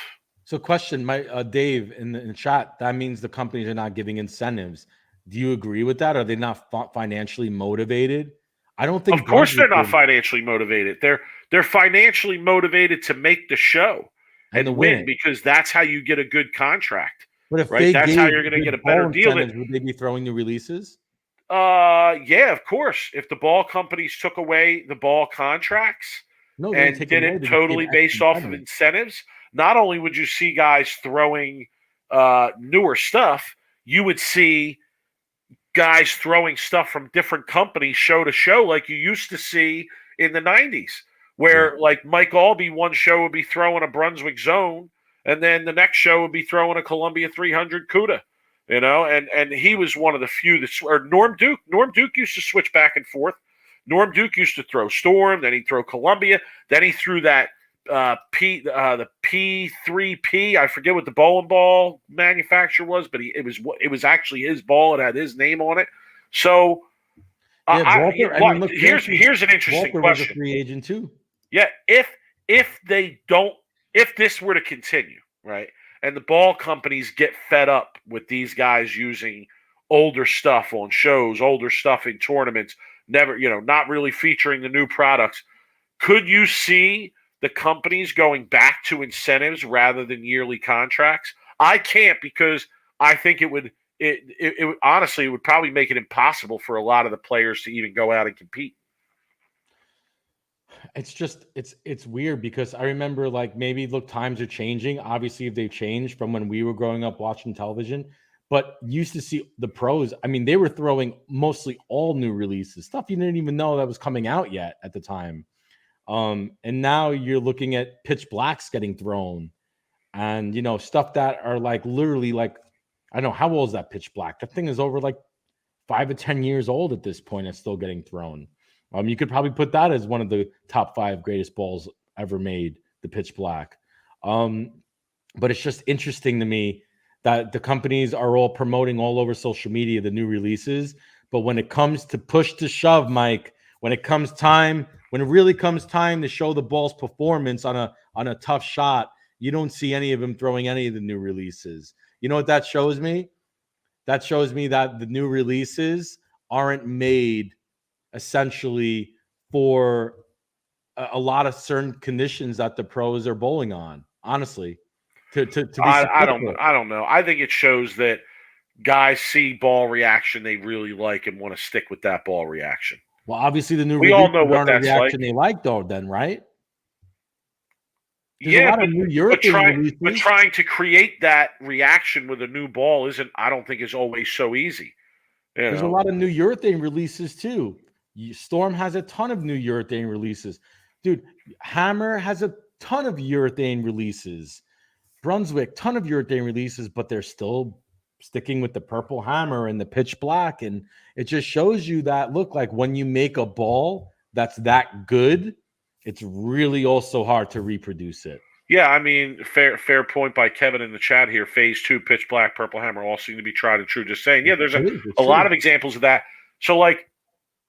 So question, Dave in the chat, that means the companies are not giving incentives. Do you agree with that? Are they not financially motivated? I don't think. Of course, they're not financially motivated. They're financially motivated to make the show and win, because that's how you get a good contract. But if that's how you're going to get a better deal. Would they be throwing new releases? Yeah, of course. If the ball companies took away the ball contracts and did it totally based off of incentives, not only would you see guys throwing newer stuff, you would see guys throwing stuff from different companies show to show, like you used to see in the 90s, where like Mike Albee one show would be throwing a Brunswick Zone, and then the next show would be throwing a Columbia 300 CUDA, and he was one of the few that, or Norm Duke used to switch back and forth. Norm Duke used to throw Storm, then he'd throw Columbia, then he threw that the P3P. I forget what the bowling ball manufacturer was, but it was actually his ball. It had his name on it. So here's an interesting Walker question. Was a free agent too. Yeah, if this were to continue, right, and the ball companies get fed up with these guys using older stuff on shows, older stuff in tournaments, not really featuring the new products, could you see the companies going back to incentives rather than yearly contracts? I can't, because I think it would honestly, it would probably make it impossible for a lot of the players to even go out and compete. It's just, it's weird, because I remember, like, maybe look, times are changing. Obviously, if they've changed from when we were growing up watching television, but used to see the pros. I mean, they were throwing mostly all new releases, stuff you didn't even know that was coming out yet at the time. And now you're looking at pitch blacks getting thrown, and stuff that are like literally, like, I don't know, how old is that pitch black? That thing is over like 5 or 10 years old at this point. It's still getting thrown. You could probably put that as one of the top 5 greatest balls ever made, the pitch black. But it's just interesting to me that the companies are all promoting all over social media the new releases, but when it comes to push to shove, Mike, when it really comes time to show the ball's performance on a tough shot, you don't see any of them throwing any of the new releases. You know what that shows me? That shows me that the new releases aren't made essentially for a lot of certain conditions that the pros are bowling on. Honestly, to be I don't know. I think it shows that guys see ball reaction they really like and want to stick with that ball reaction. Well, obviously, the new we all know what that's reaction like. they like, though. Then, right? There's yeah, a lot of new European but trying to create that reaction with a new ball I don't think is always so easy. There's a lot of new urethane releases too. Storm has a ton of new urethane releases. Dude, Hammer has a ton of urethane releases. Brunswick, ton of urethane releases, but they're still sticking with the purple hammer and the pitch black. And it just shows you that, look, like when you make a ball that's that good, it's really also hard to reproduce it. Yeah, I mean, fair point by Kevin in the chat here. Phase 2, pitch black, purple hammer all seem to be tried and true. Just saying, yeah, there's a lot of examples of that. So, like,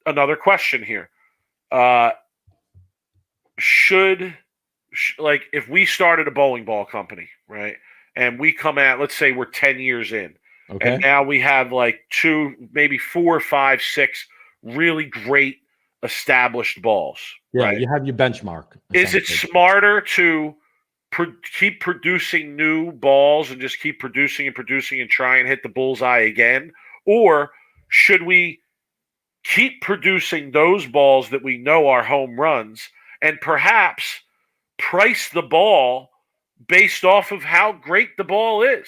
another question here. Like, if we started a bowling ball company, right, and we come at, let's say we're 10 years in, and now we have like 2, maybe 4, 5, 6 really great established balls. Yeah, right? you have your benchmark. Is it smarter to keep producing new balls and just keep producing and try and hit the bullseye again? Or should we keep producing those balls that we know are home runs and perhaps price the ball based off of how great the ball is?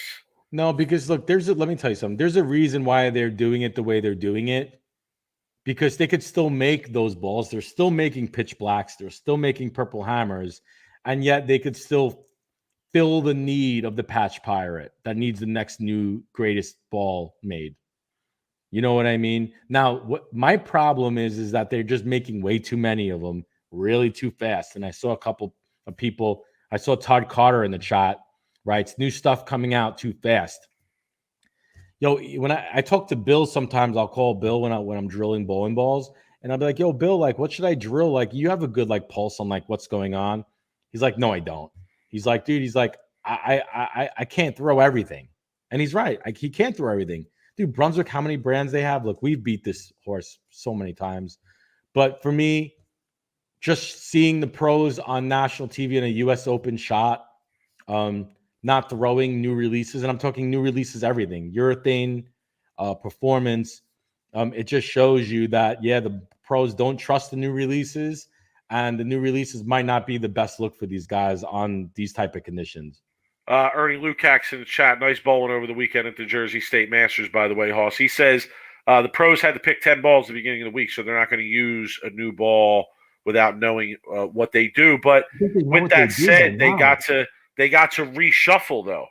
No, because look, let me tell you something. There's a reason why they're doing it the way they're doing it. Because they could still make those balls. They're still making pitch blacks. They're still making purple hammers. And yet they could still fill the need of the patch pirate that needs the next new greatest ball made. You know what I mean? Now, what my problem is that they're just making way too many of them really too fast. And I saw a couple of people, I saw Todd Carter in the chat, writes new stuff coming out too fast. Yo, when I talk to Bill, sometimes I'll call Bill when I'm drilling bowling balls, and I'll be like, "Yo, Bill, like, what should I drill? Like, you have a good like pulse on like what's going on." He's like, "No, I don't." He's like, "Dude," he's like, I can't throw everything," and he's right. Like, he can't throw everything, dude. Brunswick, how many brands they have? Look, we've beat this horse so many times, but for me, just seeing the pros on national TV in a U.S. Open shot, not throwing new releases, and I'm talking new releases, everything, urethane, performance. It just shows you that, yeah, the pros don't trust the new releases, and the new releases might not be the best look for these guys on these type of conditions. Ernie Lukács in the chat, nice bowling over the weekend at the Jersey State Masters, by the way, Hoss. He says the pros had to pick 10 balls at the beginning of the week, so they're not going to use a new ball without knowing what they do. But with that said, they got to reshuffle, though,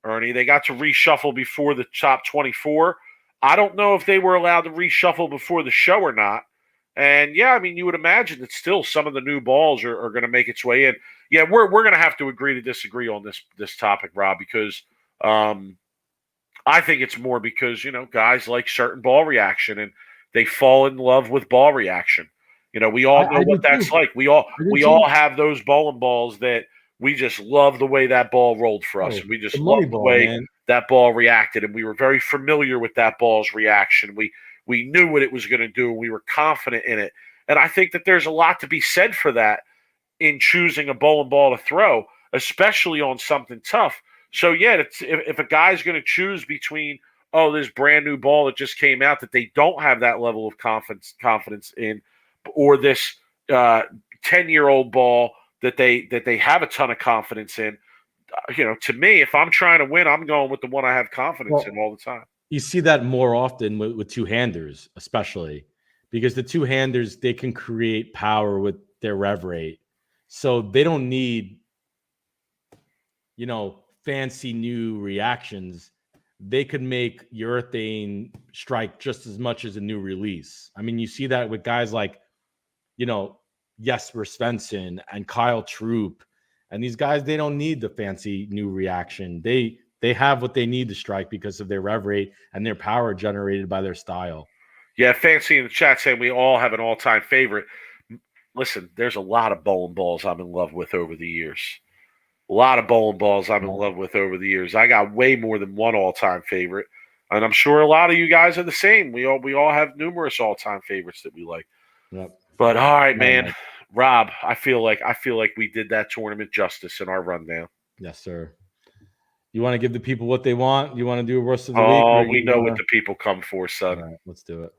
Ernie. They got to reshuffle before the top 24. I don't know if they were allowed to reshuffle before the show or not. And, yeah, I mean, you would imagine that still some of the new balls are going to make its way in. Yeah, we're going to have to agree to disagree on this topic, Rob, because I think it's more because, guys like certain ball reaction, and they fall in love with ball reaction. We all know what that's like. We all have those bowling balls that we just love the way that ball rolled for us. We just love the way that ball reacted, and we were very familiar with that ball's reaction. We knew what it was going to do, and we were confident in it. And I think that there's a lot to be said for that in choosing a bowling ball to throw, especially on something tough. So, yeah, if a guy's going to choose between, this brand new ball that just came out that they don't have that level of confidence in, or this 10-year-old ball that they have a ton of confidence in, to me, if I'm trying to win, I'm going with the one I have confidence in all the time. You see that more often with two-handers, especially because the two-handers, they can create power with their rev rate. So they don't need, fancy new reactions. They could make urethane strike just as much as a new release. I mean, you see that with guys like, Jesper Svensson and Kyle Troop. And these guys, they don't need the fancy new reaction. They have what they need to strike because of their rev rate and their power generated by their style. Yeah, Fancy in the chat saying we all have an all-time favorite. Listen, there's a lot of bowling balls I'm in love with over the years. A lot of bowling balls I'm in love with over the years. I got way more than one all-time favorite, and I'm sure a lot of you guys are the same. We all have numerous all-time favorites that we like. Yep. But all right, man. Rob, I feel like we did that tournament justice in our rundown. Yes, sir. You want to give the people what they want? You want to do a worst of the week? Oh, we know what the people come for, son. All right, let's do it.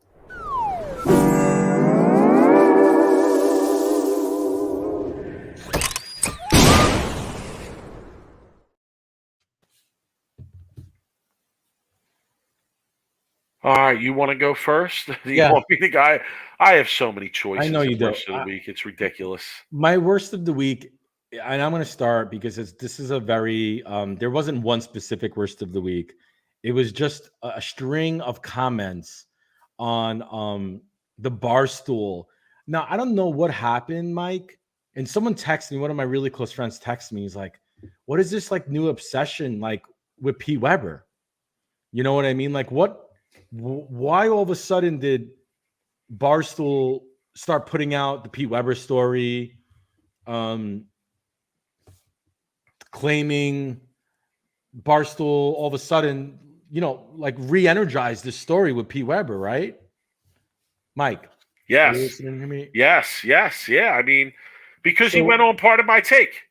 All right, you want to go first? Do you want me to go? I have so many choices. I know you do. Worst of the week, it's ridiculous. My worst of the week, and I'm going to start because this is a very there wasn't one specific worst of the week. It was just a string of comments on the Barstool. Now, I don't know what happened, Mike, and someone texted me, one of my really close friends texted me. He's like, what is this like new obsession like with Pete Weber? You know what I mean? Like why all of a sudden did Barstool start putting out the Pete Weber story, claiming Barstool all of a sudden, like re-energized this story with Pete Weber, right? Mike. Are you Yes. listening to me? Yes. Yeah. I mean, because he So- went on part of my take.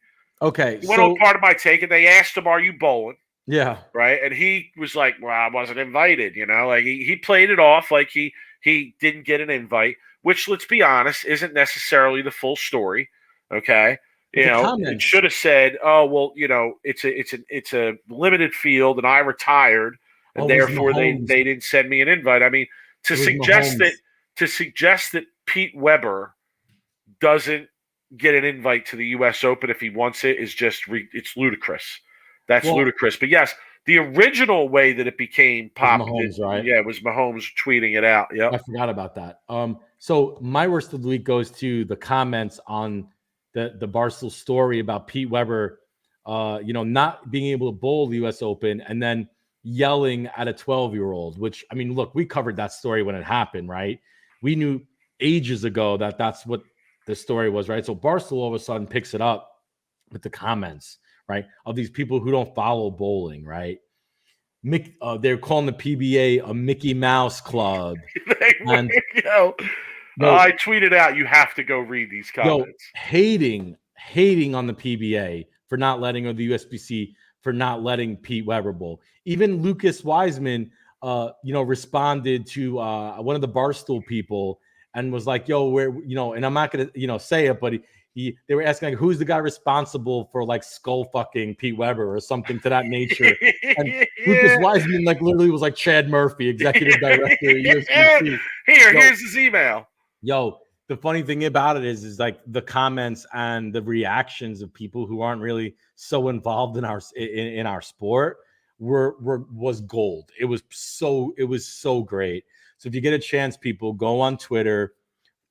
Okay, He went on so part of my take, and they asked him, "Are you bowling?" yeah, Right, and he was like, "Well, I wasn't invited." Like he played it off like he didn't get an invite, which, let's be honest, isn't necessarily the full story. Okay, but the it comments. should have said, "Oh, well, it's a limited field, and I retired, and Oh, it was therefore they Mahomes. they didn't send me an invite." I mean, to It was suggest Mahomes. that Pete Weber doesn't get an invite to the U.S. Open if he wants it is just it's ludicrous. That's Well, ludicrous. But yes, the original way that it became it was pop, Mahomes, right? yeah, it was Mahomes tweeting it out. Yep. I forgot about that. So my worst of the week goes to the comments on the Barstool story about Pete Weber, not being able to bowl the U.S. Open and then yelling at a 12-year-old. Which, I mean, look, we covered that story when it happened, right? We knew ages ago that that's what the story was, right? So Barstool all of a sudden picks it up with the comments, right, of these people who don't follow bowling, right? They're calling the PBA a Mickey Mouse club. And yo, I tweeted out, you have to go read these comments. hating on the PBA for not letting, or the USBC for not letting Pete Weber bowl. Even Lucas Wiseman, responded to one of the Barstool people and was like, "Yo, where?" And I'm not gonna, say it, but they were asking like, who's the guy responsible for like skull fucking Pete Weber or something to that nature. And Lucas Wiseman like literally was like Chad Murphy, executive director of USBC. Here's his email. Yo, the funny thing about it is like the comments and the reactions of people who aren't really so involved in our sport was gold. It was so great. So if you get a chance, people, go on Twitter,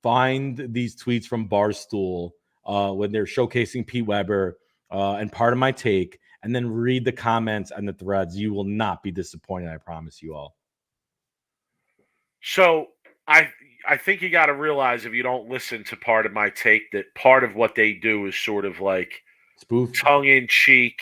find these tweets from Barstool when they're showcasing Pete Weber and part of my take, and then read the comments and the threads. You will not be disappointed. I promise you all. So I think you got to realize, if you don't listen to part of my take, that part of what they do is sort of like spoof, tongue in cheek.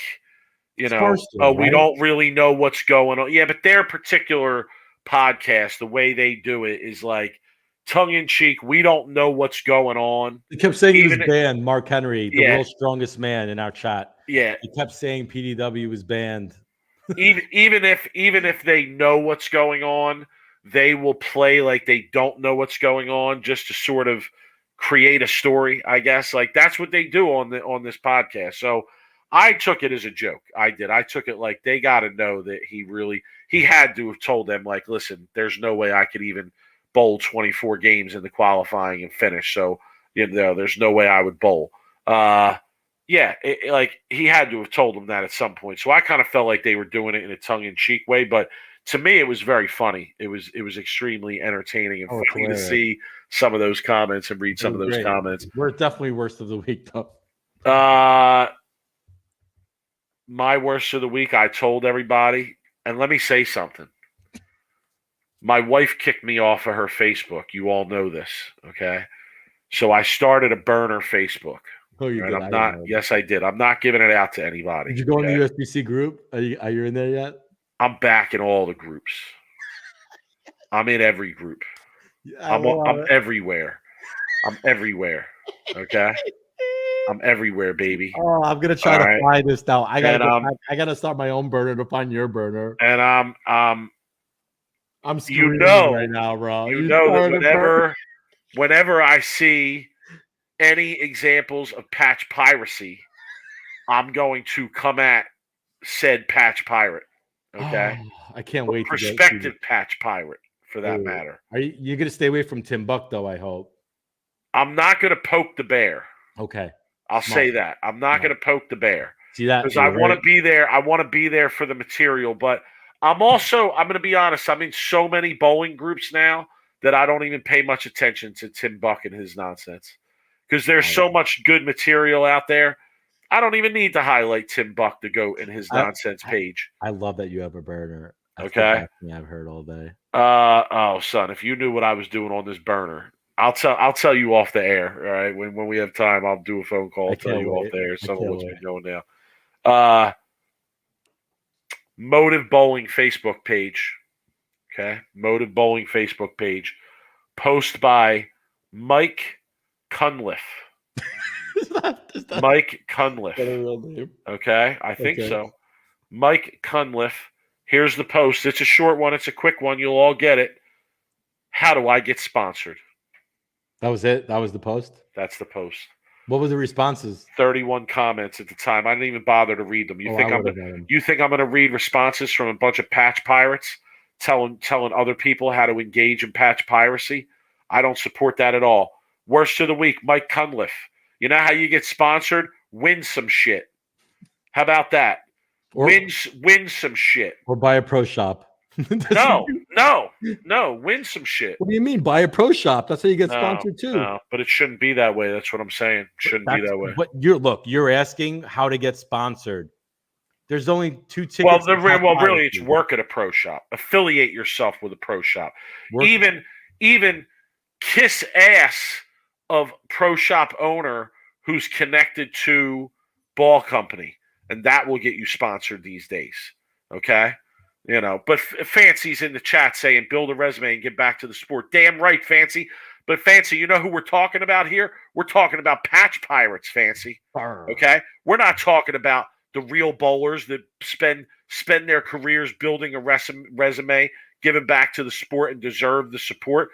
Barstool, we right? don't really know what's going on. Yeah, but their particular podcast, the way they do it is like tongue in cheek. We don't know what's going on. He kept saying he was banned. Mark Henry, the Yeah. world's strongest man in our chat. Yeah, He kept saying PDW was banned. even if they know what's going on, they will play like they don't know what's going on just to sort of create a story, I guess. Like that's what they do on this podcast. So I took it as a joke. I did. I took it like they got to know that he had to have told them, like, listen, there's no way I could even bowl 24 games in the qualifying and finish. So, there's no way I would bowl. Yeah, like he had to have told them that at some point. So I kind of felt like they were doing it in a tongue-in-cheek way, but to me, it was very funny. It was extremely entertaining and funny to see some of those comments and read some of those comments. We're definitely worst of the week, though. My worst of the week, I told everybody, and let me say something. My wife kicked me off of her Facebook. You all know this, okay? So I started a burner Facebook. Oh, you did? I'm not. Yes, I did. I'm not giving it out to anybody. Did you go in the USBC group? Are you in there yet? I'm back in all the groups. I'm in every group. I'm everywhere. I'm everywhere. Okay. I'm everywhere, baby. Oh, I'm gonna try to find this now. I gotta start my own burner to find your burner. And I'm screwed right now, bro. You know that whenever I see any examples of patch piracy, I'm going to come at said patch pirate. Okay, I can't wait. Prospective patch pirate, for that matter. Are you going to stay away from Tim Buck, though? I hope. I'm not going to poke the bear. Okay, I'll say that I'm not going to poke the bear. See that? Because I want to be there. I want to be there for the material, but I'm going to be honest. I'm in so many bowling groups now that I don't even pay much attention to Tim Buck and his nonsense, because there's so much good material out there. I don't even need to highlight Tim Buck to go in his nonsense page. I love that you have a burner. Okay. I've heard all day. Oh, son, if you knew what I was doing on this burner, I'll tell you off the air. All right. When we have time, I'll do a phone call. I'll tell you off the air some of what's been going down. Motive Bowling Facebook page. Okay. Motive Bowling Facebook page. Post by Mike Cunliffe. Is that Mike Cunliffe. a real name? Okay, I think Okay. so. Mike Cunliffe. Here's the post. It's a short one. It's a quick one. You'll all get it. How do I get sponsored? That was it. That was the post. That's the post. What were the responses? 31 comments at the time. I didn't even bother to read them. You think I'm going to read responses from a bunch of patch pirates telling other people how to engage in patch piracy? I don't support that at all. Worst of the week, Mike Cunliffe. You know how you get sponsored? Win some shit. How about that? Win some shit. Or buy a pro shop. No. Win some shit. What do you mean? Buy a pro shop. That's how you get sponsored too. No, but it shouldn't be that way. That's what I'm saying. It shouldn't be that way. But you're asking how to get sponsored. There's only 2 tickets. Well, really, it's work at a pro shop. Affiliate yourself with a pro shop. Even kiss ass of pro shop owner who's connected to ball company, and that will get you sponsored these days. Okay. But Fancy's in the chat saying build a resume and get back to the sport. Damn right, Fancy. But Fancy, you know who we're talking about here? We're talking about patch pirates, Fancy. Okay? We're not talking about the real bowlers that spend their careers building a resume, giving back to the sport and deserve the support.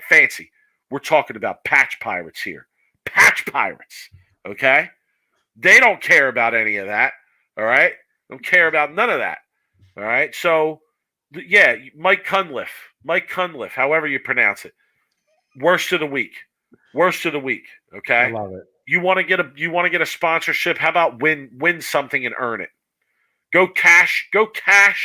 Fancy. We're talking about patch pirates here. Patch pirates. Okay? They don't care about any of that. All right? Don't care about none of that. All right, so yeah, Mike Cunliffe, however you pronounce it. Worst of the week. Okay, I love it. You want to get a sponsorship? How about win something and earn it? Go cash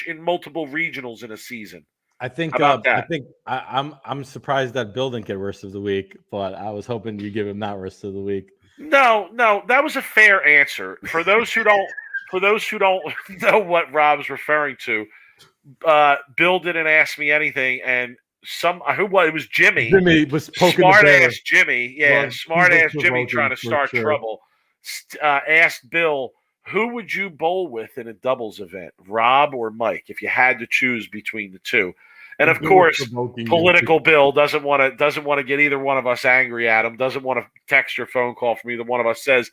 in multiple regionals in a season. I think. How about that? I think I'm surprised that Bill didn't get worst of the week, but I was hoping you give him that worst of the week. No, that was a fair answer. For those who don't know what Rob's referring to, Bill didn't ask me anything, and it was Jimmy. Jimmy was poking smart the bear. ass Jimmy. Yeah, Well, smart ass Jimmy trying to start sure. trouble. Asked Bill, who would you bowl with in a doubles event, Rob or Mike, if you had to choose between the two? And of course, political Bill doesn't want to get either one of us angry at him. Doesn't want to text or phone call from either one of us. Says,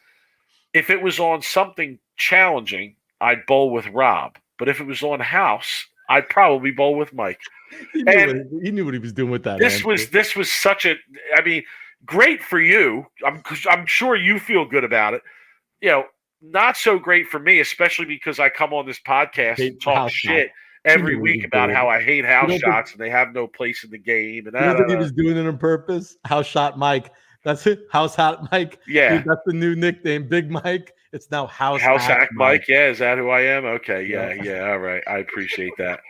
if it was on something challenging, I'd bowl with Rob. But if it was on house, I'd probably bowl with Mike. He knew what he was doing with that. This was such a. I mean, great for you. I'm sure you feel good about it. Not so great for me, especially because I come on this podcast and talk shit every week about how I hate house shots and they have no place in the game. And you think he was doing it on purpose? House shot Mike. That's it. House hat Mike. Yeah. Dude, that's the new nickname. Big Mike. It's now House hack Mike. Yeah. Is that who I am? Okay. Yeah. All right. I appreciate that.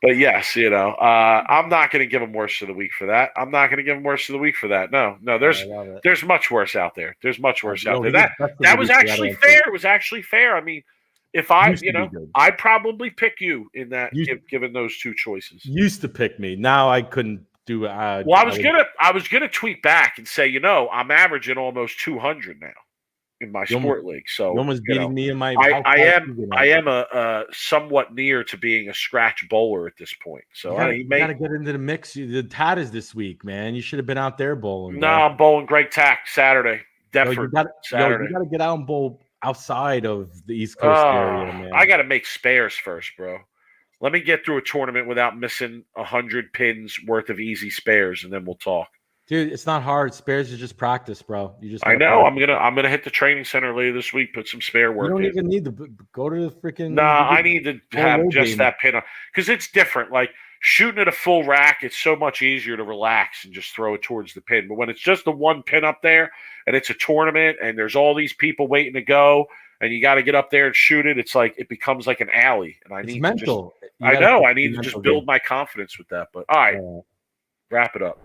But yes, I'm not going to give him worst of the week for that. No, there's much worse out there. That was actually fair. It was actually fair. I mean, if I'd probably pick you in that, given those two choices. Used to pick me. Now I couldn't do it. Well, I was gonna tweet back and say, I'm averaging almost 200 now in my sport league. So no one's beating me in my. I am a somewhat near to being a scratch bowler at this point. So you gotta get into the mix. The Tat is this week, man. You should have been out there bowling. No, I'm bowling Greg Tack Saturday. Definitely Saturday. You gotta get out and bowl outside of the East Coast area, man. I gotta make spares first, bro. Let me get through a tournament without missing 100 pins worth of easy spares, and then we'll talk. Dude, it's not hard. Spares is just practice, bro. I know. I'm gonna hit the training center later this week. Put some spare work. You don't even need to go to the freaking. Nah, I need to have just that pin on because it's different. Like shooting at a full rack, it's so much easier to relax and just throw it towards the pin. But when it's just the one pin up there and it's a tournament and there's all these people waiting to go and you got to get up there and shoot it, it's like it becomes like an alley. And I need mental. I need to just build my confidence with that. But all right, wrap it up.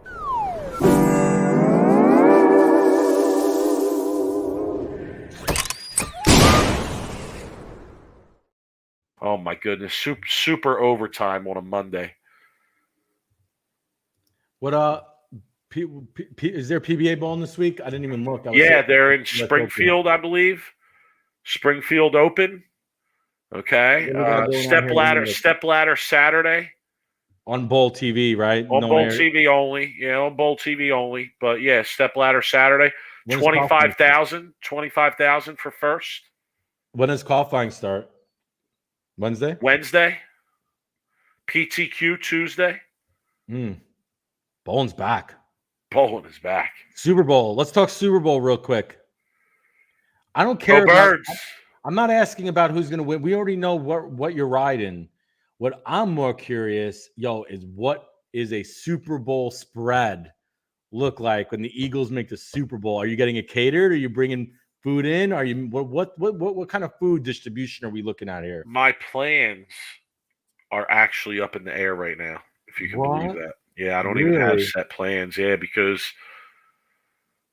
Oh my goodness, super overtime on a Monday. What is there PBA bowling this week? I didn't even look. They're in Springfield, I believe. Springfield Open. Okay. Step ladder Saturday. On Bowl TV, right? On No Bowl air. TV only. Yeah, on Bowl TV only. But yeah, stepladder Saturday. When does 25,000 for first. When does qualifying start? Wednesday? Wednesday. PTQ Tuesday. Bowling's back. Bowling is back. Super Bowl. Let's talk Super Bowl real quick. I don't care. Go Birds. I'm not asking about who's going to win. We already know what you're riding. What I'm more curious, is what is a Super Bowl spread look like when the Eagles make the Super Bowl? Are you getting it catered? Are you bringing food in? Are you what kind of food distribution are we looking at here? My plans are actually up in the air right now, if you can believe that. Yeah, I don't even have set plans. Yeah, because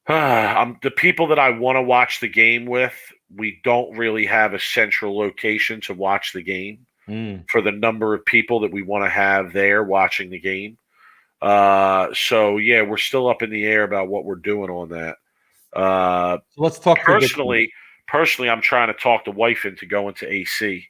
the people that I want to watch the game with, we don't really have a central location to watch the game for the number of people that we want to have there watching the game. So yeah, we're still up in the air about what we're doing on that. So let's talk personally. I'm trying to talk the wife into going to AC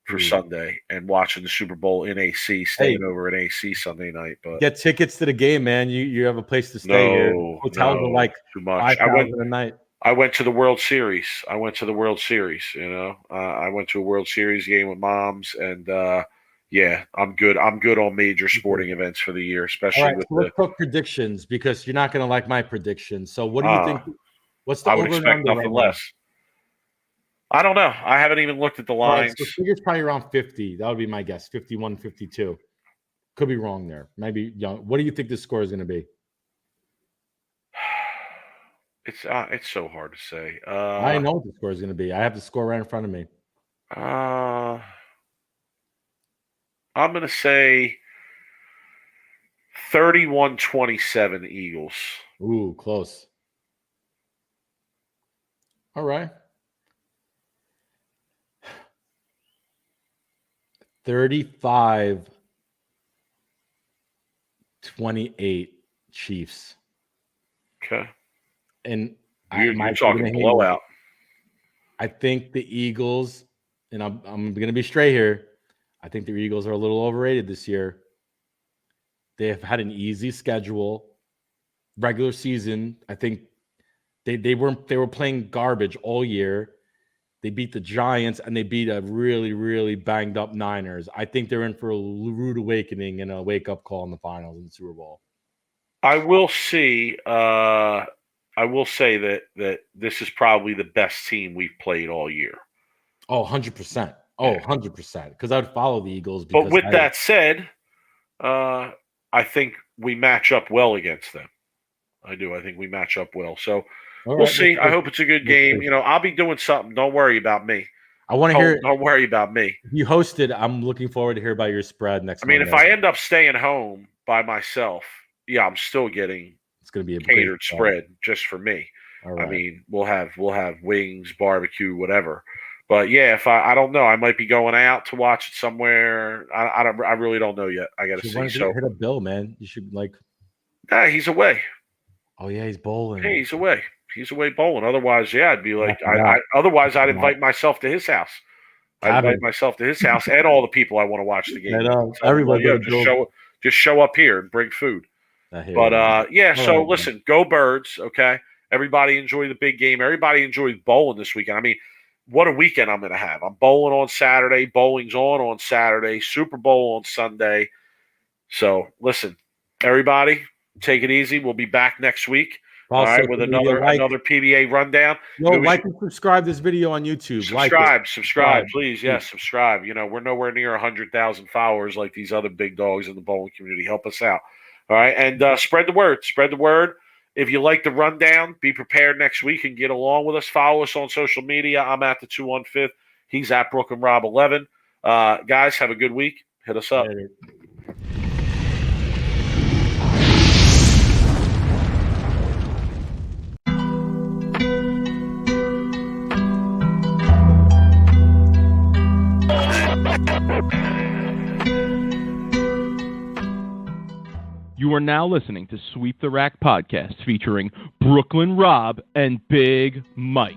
for Sunday and watching the Super Bowl in AC, staying over in AC Sunday night. But get tickets to the game, man. You have a place to stay here. Hotels are like too much. $5,000 a night. I went to the World Series. I went to a World Series game with moms, and yeah, I'm good. I'm good on major sporting events for the year, especially with let's talk predictions, because you're not going to like my predictions. So what do you think? What's the I would expect nothing less. I don't know. I haven't even looked at the lines. So figure's probably around 50. That would be my guess. 51, 52. Could be wrong there. Maybe. What do you think the score is going to be? It's so hard to say. I know what the score is going to be. I have the score right in front of me. I'm going to say 31-27 Eagles. Ooh, close. All right. 35-28 Chiefs. Okay. And you're talking blowout. I think the Eagles, and I'm going to be straight here, I think the Eagles are a little overrated this year. They have had an easy schedule. Regular season, I think they were playing garbage all year. They beat the Giants, and they beat a really, really banged up Niners. I think they're in for a rude awakening and a wake-up call in the finals in the Super Bowl. I will say that this is probably the best team we've played all year. Oh, 100%. Oh, 100%. Because I'd follow the Eagles. But with that said, I think we match up well against them. I do. I think we match up well. So we'll see. I hope it's a good game. I'll be doing something. Don't worry about me. I want to hear. Don't worry about me. You hosted. I'm looking forward to hear about your spread next. I mean, if I end up staying home by myself, yeah, I'm still getting. It's going to be a catered spread just for me. Right. I mean, we'll have wings, barbecue, whatever. But yeah, if I don't know, I might be going out to watch it somewhere. I really don't know yet. I got to see. So hit a bill, man. You should he's away. Oh yeah, he's bowling. Hey, he's away. He's away bowling. Otherwise, yeah, I'd be like, I'd invite myself to his house. I'd invite myself to his house and all the people I want to watch the game. So everybody, just show up here and bring food. But yeah. So listen, go Birds. Okay, everybody enjoy the big game. Everybody enjoy bowling this weekend. I mean, what a weekend I'm going to have. I'm bowling on Saturday. Bowling's on Saturday. Super Bowl on Sunday. So listen, everybody. Take it easy. We'll be back next week. Also, all right, with another PBA rundown. Like and subscribe this video on YouTube. Subscribe, please. Yes, subscribe. We're nowhere near 100,000 followers like these other big dogs in the bowling community. Help us out. All right, and spread the word. Spread the word. If you like the rundown, be prepared next week and get along with us. Follow us on social media. I'm at the 215. He's at Brooklyn Rob 11. Guys, have a good week. Hit us up. Later. You are now listening to Sweep the Rack podcast featuring Brooklyn Rob and Big Mike.